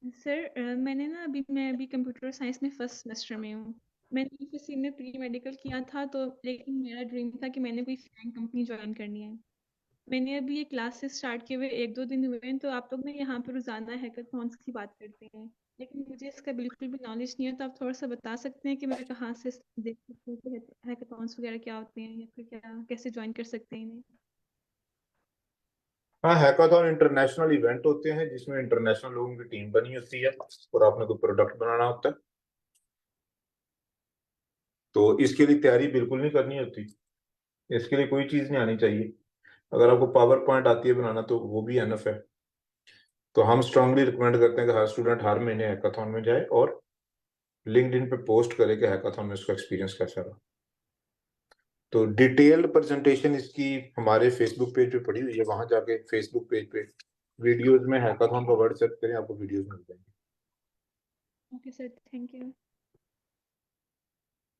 S17: सर मैं अभी कंप्यूटर साइंस में फर्स्ट सेमेस्टर में हूँ। मैंने यूपीएससी में प्री मेडिकल किया था, तो लेकिन मेरा ड्रीम था कि मैंने कोई फैंग कंपनी ज्वाइन करनी है। मैंने अभी ये क्लासेस स्टार्ट किए हुए 1-2 दिन हुए हैं, तो आप लोग ना यहाँ पे रोजाना हैकाथॉन्स की बात करते हैं, लेकिन मुझे इसका बिल्कुल भी नॉलेज नहीं है। तो आप थोड़ा सा बता सकते हैं कि मैं कहाँ से देख सकती हूँ कि हैकाथॉन्स वगैरह क्या होते हैं, या फिर क्या कैसे ज्वाइन कर सकते हैं इन्हें?
S16: हाँ, हैकाथॉन इंटरनेशनल इवेंट होते हैं जिसमें इंटरनेशनल लोगों की टीम बनी होती है और आपने कोई प्रोडक्ट बनाना होता है। तो इसके लिए तैयारी बिल्कुल नहीं करनी होती, इसके लिए कोई चीज नहीं आनी चाहिए। अगर आपको पावर पॉइंट आती है बनाना तो वो भी एनफ है। तो हम स्ट्रांगली रिकमेंड करते हैं कि हर स्टूडेंट हर महीने हैकाथॉन में जाए और लिंक्डइन पे पोस्ट करे कि हैकाथॉन में उसका एक्सपीरियंस कैसा रहा। तो डिटेल्ड प्रेजेंटेशन इसकी हमारे फेसबुक पेज पे पड़ी हुई है, वहां जाके फेसबुक पेज पे वीडियोस में हैकाथॉन का वर्ड सर्च करें, आपको वीडियोस मिल जाएंगे।
S17: Okay sir, thank you.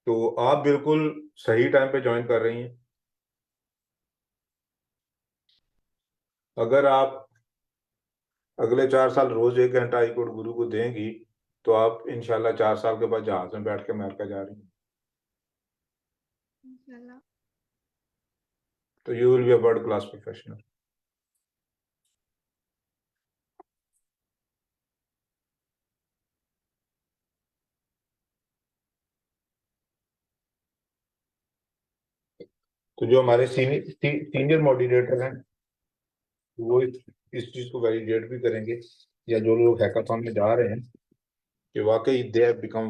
S16: तो आप बिल्कुल सही टाइम पे ज्वाइन कर रही हैं। अगर आप अगले 4 साल रोज 1 घंटा हाईकोर्ट गुरु को देंगी तो आप इंशाल्लाह 4 साल के बाद जहाज में बैठ के अमेरिका जा रही हैं।
S17: इंशाल्लाह।
S16: तो you will be a world class professional. तो जो हमारे सीनियर मॉडरेटर हैं वो इस चीज को वैलिडेट भी करेंगे, या जो लोग हैकाथॉन में जा रहे हैं कि वाकई they have become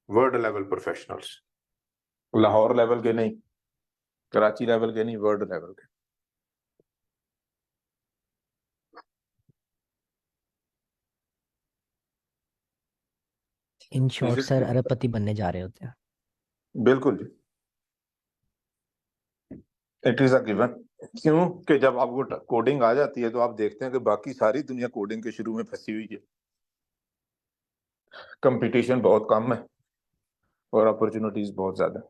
S16: world level professionals. Lahore level के नहीं, कराची लेवल के नहीं, वर्ल्ड लेवल के।
S2: इन शॉर्ट सर अरबपति बनने जा रहे होते हैं।
S16: बिल्कुल जी, इट इज अ गिवन। क्यों कि जब आपको कोडिंग आ जाती है तो आप देखते हैं कि बाकी सारी दुनिया कोडिंग के शुरू में फंसी हुई है, कंपटीशन बहुत कम है और अपॉर्चुनिटीज बहुत ज्यादा है,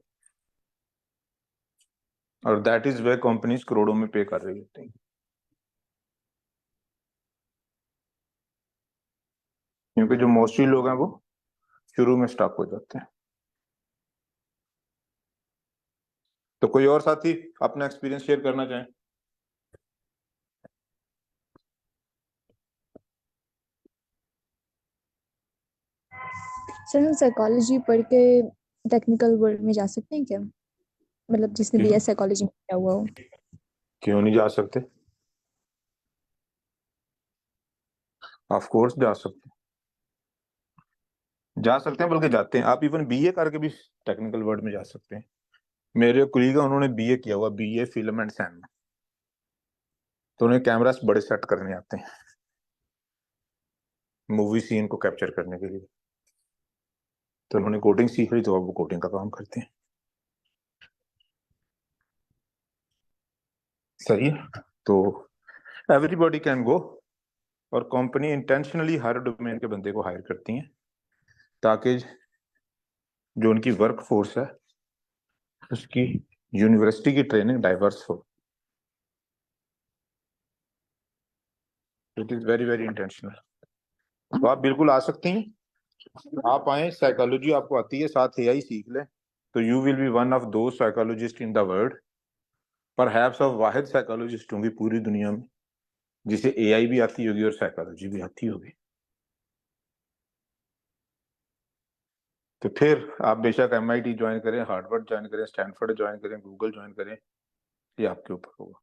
S16: और दैट इज वे कंपनीज करोड़ों में पे कर रही होती हैं। क्योंकि जो मोस्टली लोग हैं वो शुरू में स्टॉक हो जाते हैं। तो कोई और साथी अपना एक्सपीरियंस शेयर करना चाहें?
S14: सर हम साइकोलॉजी पढ़ के टेक्निकल वर्ल्ड में जा सकते हैं क्या? मतलब जिसने
S16: क्यों?
S14: बीएस साइकोलॉजी में किया हुआ हो।
S16: क्यों नहीं जा सकते? ऑफ कोर्स जा सकते हैं, बल्कि जाते हैं। आप इवन बीए करके भी टेक्निकल वर्ल्ड में जा सकते हैं। मेरे कोलीग है, उन्होंने बीए किया हुआ, बीए फिल्म एंड साउंड में, तो उन्हें कैमरास बड़े सेट करने आते हैं मूवी सीन को कैप्चर करने के लिए। तो उन्होंने कोडिंग सीख ली, तो अब वो कोडिंग का काम करते हैं। सही है। तो एवरीबॉडी कैन गो, और कंपनी इंटेंशनली हर डोमेन के बंदे को हायर करती हैं ताकि जो उनकी वर्क फोर्स है उसकी यूनिवर्सिटी की ट्रेनिंग डाइवर्स हो। It is very very intentional. तो आप बिल्कुल आ सकती हैं, आप आए, साइकोलॉजी आपको आती है, साथ एआई सीख लें, तो you will be one of the psychologist in the world, perhaps of वाहिद साइकोलॉजिस्ट होंगी पूरी दुनिया में जिसे एआई भी आती होगी और साइकोलॉजी भी आती होगी। तो फिर आप बेशक MIT ज्वाइन करें, हार्वर्ड ज्वाइन करें, स्टैनफोर्ड ज्वाइन करें, गूगल ज्वाइन करें, ये आपके ऊपर होगा।